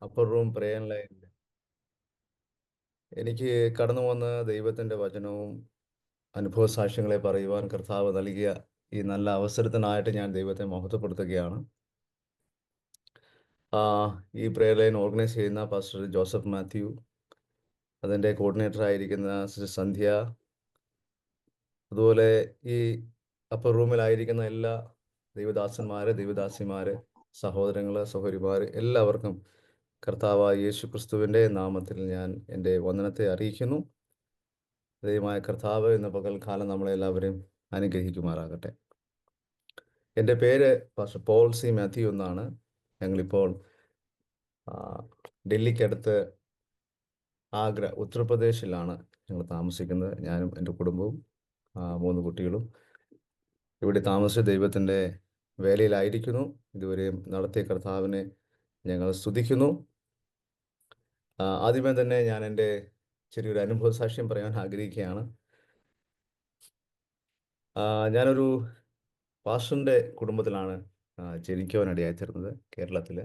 Upper room prayer ലൈനിൽ എനിക്ക് കടന്നു വന്ന ദൈവത്തിൻ്റെ വചനവും അനുഭവ സാക്ഷ്യങ്ങളെ പറയുവാൻ കർത്താവ് നൽകിയ ഈ നല്ല അവസരത്തിനായിട്ട് ഞാൻ ദൈവത്തെ മഹത്വപ്പെടുത്തുകയാണ്. ആ, ഈ പ്രേയർ ലൈൻ ഓർഗനൈസ് ചെയ്യുന്ന പാസ്റ്റർ ജോസഫ് മാത്യു, അതിൻ്റെ കോർഡിനേറ്റർ ആയിരിക്കുന്ന സിസ്റ്റർ സന്ധ്യ, അതുപോലെ ഈ അപ്പർ റൂമിലായിരിക്കുന്ന എല്ലാ ദൈവദാസന്മാര്, സഹോദരങ്ങൾ, സഹോദരിമാർ എല്ലാവർക്കും കർത്താവായ യേശു ക്രിസ്തുവിൻ്റെ നാമത്തിൽ ഞാൻ എൻ്റെ വന്ദനത്തെ അറിയിക്കുന്നു. ദൈവമായ കർത്താവ് ഇന്ന് പകൽക്കാലം നമ്മളെല്ലാവരെയും അനുഗ്രഹിക്കുമാറാകട്ടെ. എൻ്റെ പേര് പാസ്റ്റർ പോൾ സി മാത്യു എന്നാണ്. ഞങ്ങളിപ്പോൾ ഡൽഹിക്കടുത്ത് ആഗ്ര, ഉത്തർപ്രദേശിലാണ് ഞങ്ങൾ താമസിക്കുന്നത്. ഞാനും എൻ്റെ കുടുംബവും 3 കുട്ടികളും ഇവിടെ താമസിച്ച് ദൈവത്തിൻ്റെ വേലയിലായിരിക്കുന്നു. ഇതുവരെയും നടത്തിയ കർത്താവിനെ ഞങ്ങൾ സ്തുതിക്കുന്നു. ആദ്യമേ തന്നെ ഞാൻ എൻ്റെ ചെറിയൊരു അനുഭവ സാക്ഷ്യം പറയാൻ ആഗ്രഹിക്കുകയാണ്. ഞാനൊരു പാസ്റ്ററിൻ്റെ കുടുംബത്തിലാണ് ജനിക്കുവാനിടയായി തീർന്നത്, കേരളത്തിൽ.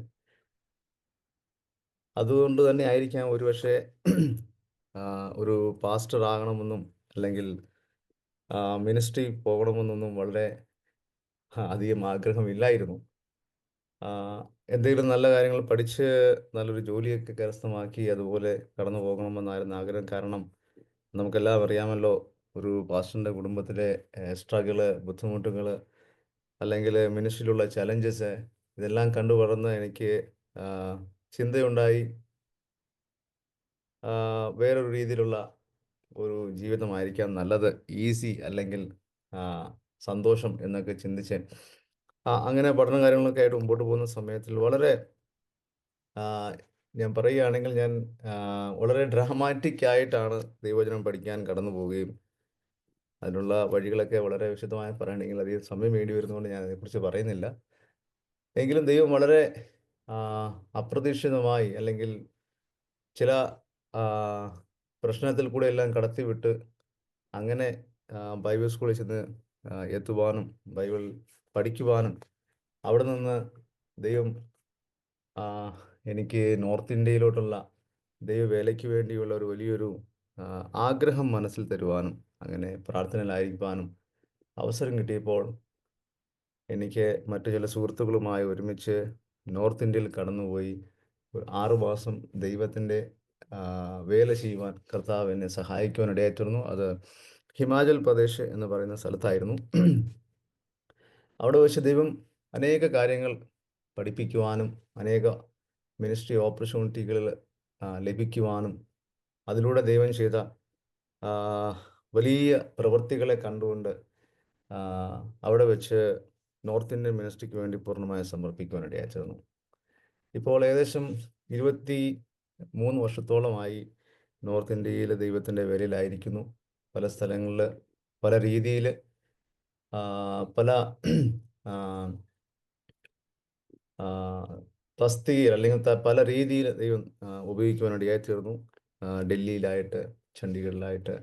അതുകൊണ്ട് തന്നെ ആയിരിക്കാം ഒരുപക്ഷെ ഒരു പാസ്റ്റർ ആകണമെന്നും അല്ലെങ്കിൽ മിനിസ്ട്രി പോകണമെന്നൊന്നും വളരെ അധികം ആഗ്രഹമില്ലായിരുന്നു. എന്തെങ്കിലും നല്ല കാര്യങ്ങൾ പഠിച്ച് നല്ലൊരു ജോലിയൊക്കെ കരസ്ഥമാക്കി അതുപോലെ കടന്നു പോകണമെന്നായിരുന്നു ആഗ്രഹം. കാരണം നമുക്കെല്ലാം അറിയാമല്ലോ, ഒരു പാസ്റ്ററിൻ്റെ കുടുംബത്തിലെ സ്ട്രഗിള്, ബുദ്ധിമുട്ടുകൾ, അല്ലെങ്കിൽ മിനിസ്ട്രിയിലുള്ള ചലഞ്ചസ്, ഇതെല്ലാം കണ്ടു വളർന്ന് എനിക്ക് ചിന്തയുണ്ടായി, വേറൊരു രീതിയിലുള്ള ഒരു ജീവിതമായിരിക്കാം നല്ലത്, ഈസി അല്ലെങ്കിൽ സന്തോഷം എന്നൊക്കെ ചിന്തിച്ച് അങ്ങനെ പഠന കാര്യങ്ങളൊക്കെ ആയിട്ട് മുമ്പോട്ട് പോകുന്ന സമയത്തിൽ വളരെ ഞാൻ പറയുകയാണെങ്കിൽ ഞാൻ വളരെ ഡ്രാമാറ്റിക് ആയിട്ടാണ് ദൈവവചനം പഠിക്കാൻ കടന്നു പോവുകയും അതിനുള്ള വഴികളൊക്കെ വളരെ വിശദമായി പറയുകയാണെങ്കിൽ അധികം സമയം വേണ്ടി വരുന്നതുകൊണ്ട് ഞാൻ അതിനെക്കുറിച്ച് പറയുന്നില്ല. എങ്കിലും ദൈവം വളരെ അപ്രതീക്ഷിതമായി അല്ലെങ്കിൽ ചില പ്രശ്നത്തിൽ കൂടെ എല്ലാം കടത്തിവിട്ട് അങ്ങനെ ബൈബിൾ സ്കൂളിൽ ചെന്ന് എത്തുവാനും ബൈബിൾ പഠിക്കുവാനും അവിടെ നിന്ന് ദൈവം എനിക്ക് നോർത്ത് ഇന്ത്യയിലോട്ടുള്ള ദൈവവേലയ്ക്ക് വേണ്ടിയുള്ള ഒരു വലിയൊരു ആഗ്രഹം മനസ്സിൽ തരുവാനും അങ്ങനെ പ്രാർത്ഥനയിലായിരിക്കാനും അവസരം കിട്ടിയപ്പോൾ എനിക്ക് മറ്റു ചില സുഹൃത്തുക്കളുമായി ഒരുമിച്ച് നോർത്ത് ഇന്ത്യയിൽ കടന്നുപോയി 6 മാസം ദൈവത്തിൻ്റെ വേല ചെയ്യുവാൻ കർത്താവ് എന്നെ സഹായിക്കുവാൻ ഇടയായിത്തീർന്നു. അത് ഹിമാചൽ പ്രദേശ് എന്ന് പറയുന്ന സ്ഥലത്തായിരുന്നു. അവിടെ വെച്ച് ദൈവം അനേക കാര്യങ്ങൾ പഠിപ്പിക്കുവാനും അനേക മിനിസ്ട്രി ഓപ്പർച്യൂണിറ്റികൾ ലഭിക്കുവാനും അതിലൂടെ ദൈവം ചെയ്ത വലിയ പ്രവൃത്തികളെ കണ്ടുകൊണ്ട് അവിടെ വെച്ച് നോർത്ത് ഇന്ത്യൻ മിനിസ്ട്രിക്ക് വേണ്ടി പൂർണ്ണമായി സമർപ്പിക്കുവാൻ ഇടയായിത്തീർന്നു. ഇപ്പോൾ ഏകദേശം 23 വർഷത്തോളമായി നോർത്ത് ഇന്ത്യയിൽ ദൈവത്തിൻ്റെ വേലയിലായിരിക്കുന്നു. പല സ്ഥലങ്ങളിൽ പല രീതിയിൽ പല തസ്തികയിൽ അല്ലെങ്കിൽ പല രീതിയിൽ ദൈവം ഉപയോഗിക്കുവാൻ ഇടയായിത്തീർന്നു. ഡൽഹിയിലായിട്ട്, ചണ്ഡീഗഡിലായിട്ട്,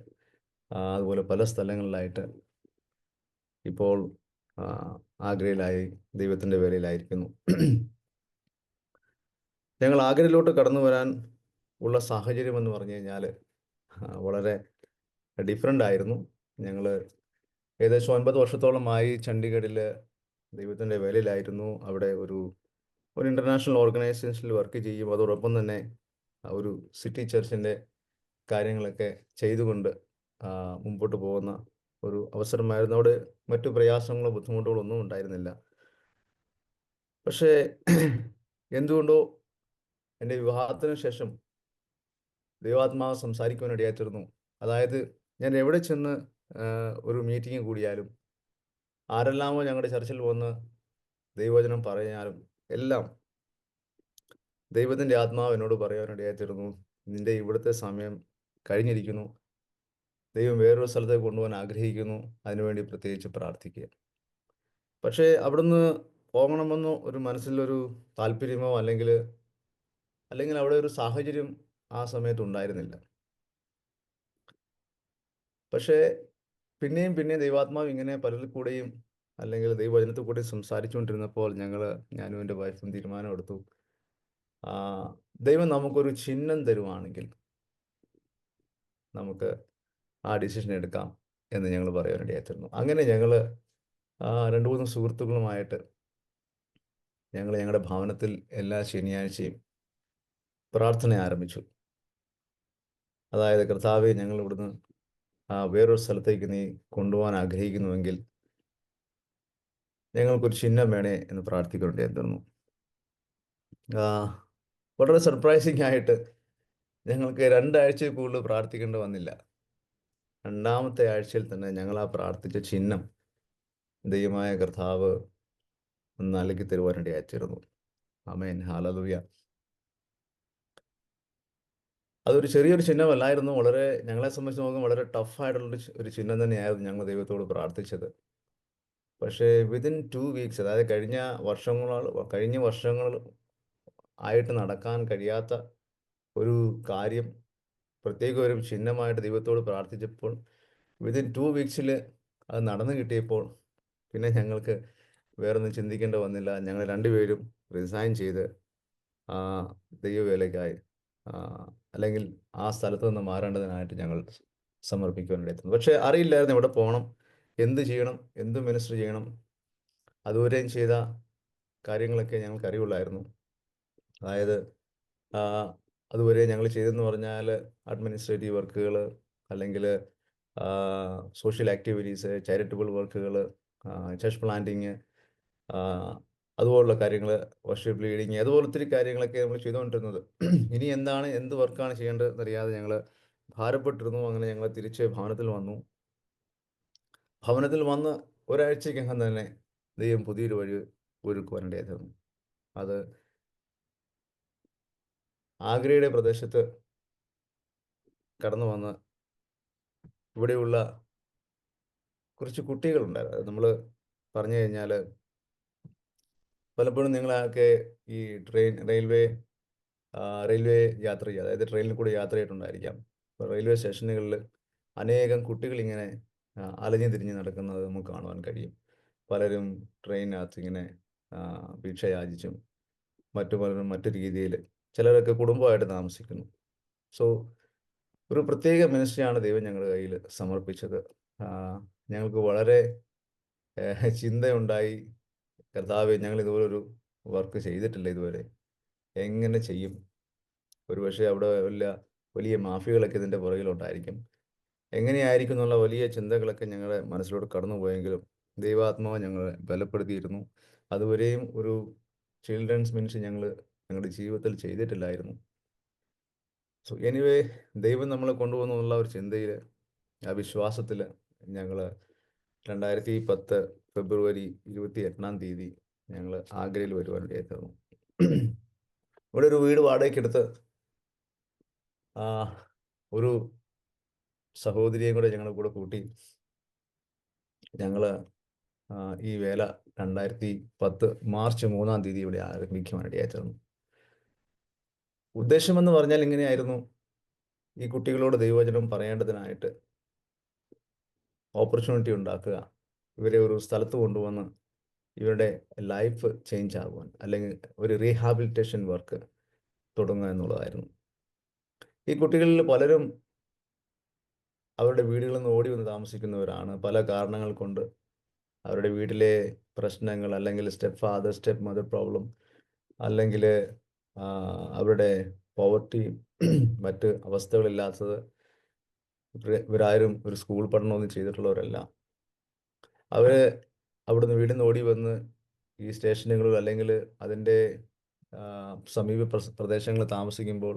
അതുപോലെ പല സ്ഥലങ്ങളിലായിട്ട്. ഇപ്പോൾ ആഗ്രയിലായി ദൈവത്തിൻ്റെ വേലയിലായിരിക്കുന്നു. ഞങ്ങൾ ആഗ്രയിലോട്ട് കടന്നു വരാൻ ഉള്ള സാഹചര്യം എന്ന് പറഞ്ഞു കഴിഞ്ഞാൽ വളരെ ഡിഫറെൻ്റ് ആയിരുന്നു. ഞങ്ങൾ ഏകദേശം 9 വർഷത്തോളമായി ചണ്ഡീഗഡിൽ ദൈവത്തിൻ്റെ വേലയിലായിരുന്നു. അവിടെ ഒരു ഇൻ്റർനാഷണൽ ഓർഗനൈസേഷനിൽ വർക്ക് ചെയ്യും. അതോടൊപ്പം തന്നെ ഒരു സിറ്റി ചർച്ചിൻ്റെ കാര്യങ്ങളൊക്കെ ചെയ്തുകൊണ്ട് മുമ്പോട്ട് പോകുന്ന ഒരു അവസരമായിരുന്നു. അവിടെ മറ്റു പ്രയാസങ്ങളോ ബുദ്ധിമുട്ടുകളോ ഒന്നും ഉണ്ടായിരുന്നില്ല. പക്ഷേ എന്തുകൊണ്ടോ എൻ്റെ വിവാഹത്തിന് ശേഷം ദൈവാത്മാവ് സംസാരിക്കുവാൻ ഇടയായിത്തീർന്നു. അതായത് ഞാൻ എവിടെ ചെന്ന് ഒരു മീറ്റിംഗ് കൂടിയാലും ആരെല്ലാമോ ഞങ്ങളുടെ ചർച്ചിൽ വന്ന് ദൈവവചനം പറയാനും എല്ലാം ദൈവത്തിൻ്റെ ആത്മാവ് എന്നോട് പറയാനിടയായിത്തീർന്നു, നിൻ്റെ ഇവിടുത്തെ സമയം കഴിഞ്ഞിരിക്കുന്നു, ദൈവം വേറൊരു സ്ഥലത്തേക്ക് കൊണ്ടുപോകാൻ ആഗ്രഹിക്കുന്നു, അതിനുവേണ്ടി പ്രത്യേകിച്ച് പ്രാർത്ഥിക്കുക. പക്ഷേ അവിടുന്ന് പോകണമെന്നോ ഒരു മനസ്സിലൊരു താല്പര്യമോ അല്ലെങ്കിൽ അവിടെ ഒരു സാഹചര്യം ആ സമയത്ത് ഉണ്ടായിരുന്നില്ല. പക്ഷേ പിന്നെയും ദൈവാത്മാവ് ഇങ്ങനെ പലരിൽ കൂടെയും അല്ലെങ്കിൽ ദൈവവചനത്തിൽ കൂടെ സംസാരിച്ചുകൊണ്ടിരുന്നപ്പോൾ ഞാനും എൻ്റെ വൈഫും തീരുമാനമെടുത്തു, ദൈവം നമുക്കൊരു ചിഹ്നം തരുവാണെങ്കിൽ നമുക്ക് ആ ഡിസിഷൻ എടുക്കാം എന്ന് ഞങ്ങൾ പറയാനിടയായിത്തീർന്നു. അങ്ങനെ ഞങ്ങൾ 2-3 സുഹൃത്തുക്കളുമായിട്ട് ഞങ്ങൾ ഞങ്ങളുടെ ഭവനത്തിൽ എല്ലാ ശനിയാഴ്ചയും പ്രാർത്ഥന ആരംഭിച്ചു. അതായത്, കർത്താവേ, ഞങ്ങൾ ഇവിടുന്ന് വേറൊരു സ്ഥലത്തേക്ക് നീ കൊണ്ടുപോകാൻ ആഗ്രഹിക്കുന്നുവെങ്കിൽ ഞങ്ങൾക്കൊരു ചിഹ്നം വേണേ എന്ന് പ്രാർത്ഥിക്കുകയുണ്ടായിരുന്നു. വളരെ സർപ്രൈസിംഗ് ആയിട്ട് ഞങ്ങൾക്ക് 2 ആഴ്ചയിൽ കൂടുതൽ പ്രാർത്ഥിക്കേണ്ടി വന്നില്ല. 2-ാമത്തെ ആഴ്ചയിൽ തന്നെ ഞങ്ങൾ ആ പ്രാർത്ഥിച്ച ചിഹ്നം ദൈവമായ കർത്താവ് നൽകി തരുവാനിടയായിത്തീർന്നു. ആമേൻ, ഹല്ലേലൂയ. അതൊരു ചെറിയൊരു ചിഹ്നമല്ലായിരുന്നു. ഞങ്ങളെ സംബന്ധിച്ച് നോക്കുമ്പോൾ വളരെ ടഫായിട്ടുള്ളൊരു ഒരു ചിഹ്നം തന്നെയായിരുന്നു ഞങ്ങൾ ദൈവത്തോട് പ്രാർത്ഥിച്ചത്. പക്ഷേ വിത്തിൻ 2 വീക്സ്, അതായത് കഴിഞ്ഞ വർഷങ്ങൾ ആയിട്ട് നടക്കാൻ കഴിയാത്ത ഒരു കാര്യം പ്രത്യേക ഒരു ചിഹ്നമായിട്ട് ദൈവത്തോട് പ്രാർത്ഥിച്ചപ്പോൾ വിത്തിൻ 2 വീക്സിൽ അത് നടന്നു കിട്ടിയപ്പോൾ പിന്നെ ഞങ്ങൾക്ക് വേറൊന്നും ചിന്തിക്കേണ്ടി വന്നില്ല. ഞങ്ങൾ 2 പേരും റിസൈൻ ചെയ്ത് ആ ദൈവവേലയ്ക്കായി അല്ലെങ്കിൽ ആ സ്ഥലത്ത് നിന്ന് മാറേണ്ടതിനായിട്ട് ഞങ്ങൾ സമർപ്പിക്കുവാനിടയായിത്തീർന്നു. പക്ഷേ അറിയില്ലായിരുന്നു എവിടെ പോകണം, എന്ത് ചെയ്യണം, എന്ത് മിനിസ്റ്റർ ചെയ്യണം. അതുവരെയും ചെയ്ത കാര്യങ്ങളൊക്കെ ഞങ്ങൾക്കറിയുള്ളായിരുന്നു. അതായത്, അതുവരെ ഞങ്ങൾ ചെയ്തതെന്ന് പറഞ്ഞാൽ അഡ്മിനിസ്ട്രേറ്റീവ് വർക്കുകൾ, അല്ലെങ്കിൽ സോഷ്യൽ ആക്ടിവിറ്റീസ്, ചാരിറ്റബിൾ വർക്കുകൾ, ചർച്ച് പ്ലാന്റിങ്, അതുപോലുള്ള കാര്യങ്ങൾ, വർഷിപ്പ് ലീഡിങ്, അതുപോലെ ഒത്തിരി കാര്യങ്ങളൊക്കെ നമ്മൾ ചെയ്തുകൊണ്ടിരുന്നത്. ഇനി എന്ത് വർക്കാണ് ചെയ്യേണ്ടതെന്നറിയാതെ ഞങ്ങൾ ഭാരപ്പെട്ടിരുന്നു. അങ്ങനെ ഞങ്ങൾ തിരിച്ച് ഭവനത്തിൽ വന്നു. ഭവനത്തിൽ വന്ന് ഒരാഴ്ചയ്ക്കകം തന്നെ ദൈവം പുതിയൊരു വഴി ഒരുക്കുവാനിടയായിത്തീർന്നു. അത് ആഗ്രയുടെ പ്രദേശത്ത് കടന്നു വന്ന് ഇവിടെയുള്ള കുറച്ച് കുട്ടികളുണ്ടായിരുന്നു. അത് നമ്മൾ പറഞ്ഞു കഴിഞ്ഞാൽ, പലപ്പോഴും നിങ്ങളൊക്കെ ഈ റെയിൽവേ യാത്ര ചെയ്യുക, അതായത് ട്രെയിനിൽ കൂടി യാത്ര ചെയ്തിട്ടുണ്ടായിരിക്കാം. ഇപ്പോൾ റെയിൽവേ സ്റ്റേഷനുകളിൽ അനേകം കുട്ടികളിങ്ങനെ അലഞ്ഞു തിരിഞ്ഞ് നടക്കുന്നത് നമുക്ക് കാണുവാൻ കഴിയും. പലരും ട്രെയിനിനകത്ത് ഇങ്ങനെ ഭിക്ഷ യാചിച്ചും പലരും മറ്റു രീതിയിൽ, ചിലരൊക്കെ കുടുംബമായിട്ട് താമസിക്കുന്നു. സോ ഒരു പ്രത്യേക മിനിസ്ട്രിയാണ് ദൈവം ഞങ്ങളുടെ കയ്യിൽ സമർപ്പിച്ചത്. ഞങ്ങൾക്ക് വളരെ ചിന്തയുണ്ടായി. കർത്താവേ, ഞങ്ങൾ ഇതുപോലൊരു വർക്ക് ചെയ്തിട്ടില്ല ഇതുവരെ, എങ്ങനെ ചെയ്യും? ഒരുപക്ഷെ അവിടെ വലിയ മാഫിയകളൊക്കെ ഇതിൻ്റെ പുറകിലുണ്ടായിരിക്കും. എങ്ങനെയായിരിക്കും എന്നുള്ള വലിയ ചിന്തകളൊക്കെ ഞങ്ങളുടെ മനസ്സിലൂടെ കടന്നുപോയെങ്കിലും ദൈവാത്മാവ് ഞങ്ങളെ ബലപ്പെടുത്തിയിരുന്നു. അതുവരെയും ഒരു ചിൽഡ്രൻസ് മിനിസ്ട്രി ഞങ്ങളുടെ ജീവിതത്തിൽ ചെയ്തിട്ടില്ലായിരുന്നു. സോ എനിവേ, ദൈവം നമ്മളെ കൊണ്ടുപോകുന്നു എന്നുള്ള ഒരു ചിന്തയിൽ, ആ വിശ്വാസത്തിൽ ഞങ്ങൾ 2010 ഫെബ്രുവരി 28-ാം തീയതി ഞങ്ങൾ ആഗ്രയിൽ വരുവാനിടയായിത്തീർന്നു. ഇവിടെ ഒരു വീട് വാടകയ്ക്കെടുത്ത് ഒരു സഹോദരിയെയും കൂടെ ഞങ്ങളുടെ കൂടെ കൂട്ടി ഞങ്ങൾ ഈ വേല 2010 മാർച്ച് 3-ാം തീയതി ഇവിടെ ആരംഭിക്കുവാനിടയായിത്തീർന്നു. ഉദ്ദേശമെന്ന് പറഞ്ഞാൽ ഇങ്ങനെയായിരുന്നു: ഈ കുട്ടികളോട് ദൈവവചനം പറയേണ്ടതിനായിട്ട് ഓപ്പർച്യൂണിറ്റി ഉണ്ടാക്കുക, ഇവരെ ഒരു സ്ഥലത്ത് കൊണ്ടുവന്ന് ഇവരുടെ ലൈഫ് ചേഞ്ച് ആകുവാൻ, അല്ലെങ്കിൽ ഒരു റീഹാബിലിറ്റേഷൻ വർക്ക് തുടങ്ങുക എന്നുള്ളതായിരുന്നു. ഈ കുട്ടികളിൽ പലരും അവരുടെ വീടുകളിൽ നിന്ന് ഓടി വന്ന് താമസിക്കുന്നവരാണ്. പല കാരണങ്ങൾ കൊണ്ട് അവരുടെ വീട്ടിലെ പ്രശ്നങ്ങൾ, അല്ലെങ്കിൽ step father step mother problem, അല്ലെങ്കിൽ അവരുടെ പോവർട്ടി, മറ്റ് അവസ്ഥകളില്ലാത്തത്, ഇവരാരും ഒരു സ്കൂൾ പഠനമൊന്നും ചെയ്തിട്ടുള്ളവരല്ല. അവർ അവിടുന്ന് വീട്ടിൽ നിന്ന് ഓടി വന്ന് ഈ സ്റ്റേഷനുകളിൽ അല്ലെങ്കിൽ അതിൻ്റെ സമീപ പ്രദേശങ്ങളിൽ താമസിക്കുമ്പോൾ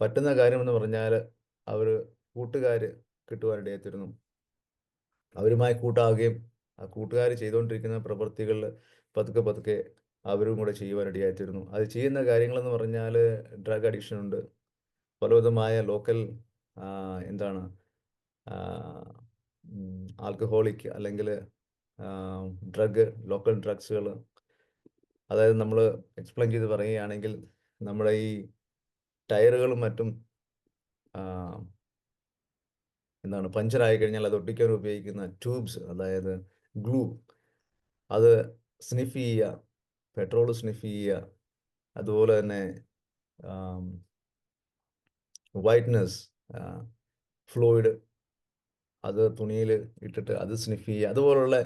പറ്റുന്ന കാര്യമെന്ന് പറഞ്ഞാൽ അവർ കൂട്ടുകാർ കിട്ടുവാനിടയായിത്തീർന്നു. അവരുമായി കൂട്ടാവുകയും ആ കൂട്ടുകാർ ചെയ്തുകൊണ്ടിരിക്കുന്ന പ്രവൃത്തികളിൽ പതുക്കെ അവരും കൂടെ ചെയ്യുവാനിടയായിത്തീർന്നു. അത് ചെയ്യുന്ന കാര്യങ്ങളെന്ന് പറഞ്ഞാൽ ഡ്രഗ് അഡിക്ഷൻ ഉണ്ട്, പലവിധമായ ലോക്കൽ ആൽക്കഹോളിക്, അല്ലെങ്കിൽ ലോക്കൽ ഡ്രഗ്സുകൾ. അതായത്, നമ്മൾ എക്സ്പ്ലെയിൻ ചെയ്ത് പറയുകയാണെങ്കിൽ, നമ്മുടെ ഈ ടയറുകളും മറ്റും പഞ്ചറായി കഴിഞ്ഞാൽ അത് ഒട്ടിക്കാൻ ഉപയോഗിക്കുന്ന ട്യൂബ്സ്, അതായത് ഗ്ലൂ, അത് സ്നിഫ് ചെയ്യുക, പെട്രോൾ സ്നിഫ് ചെയ്യുക, അതുപോലെ തന്നെ വൈറ്റ്നസ്, ഫ്ലൂയിഡ്, അത് തുണിയിൽ ഇട്ടിട്ട് അത് സ്നിഫ് ചെയ്യുക, അതുപോലുള്ള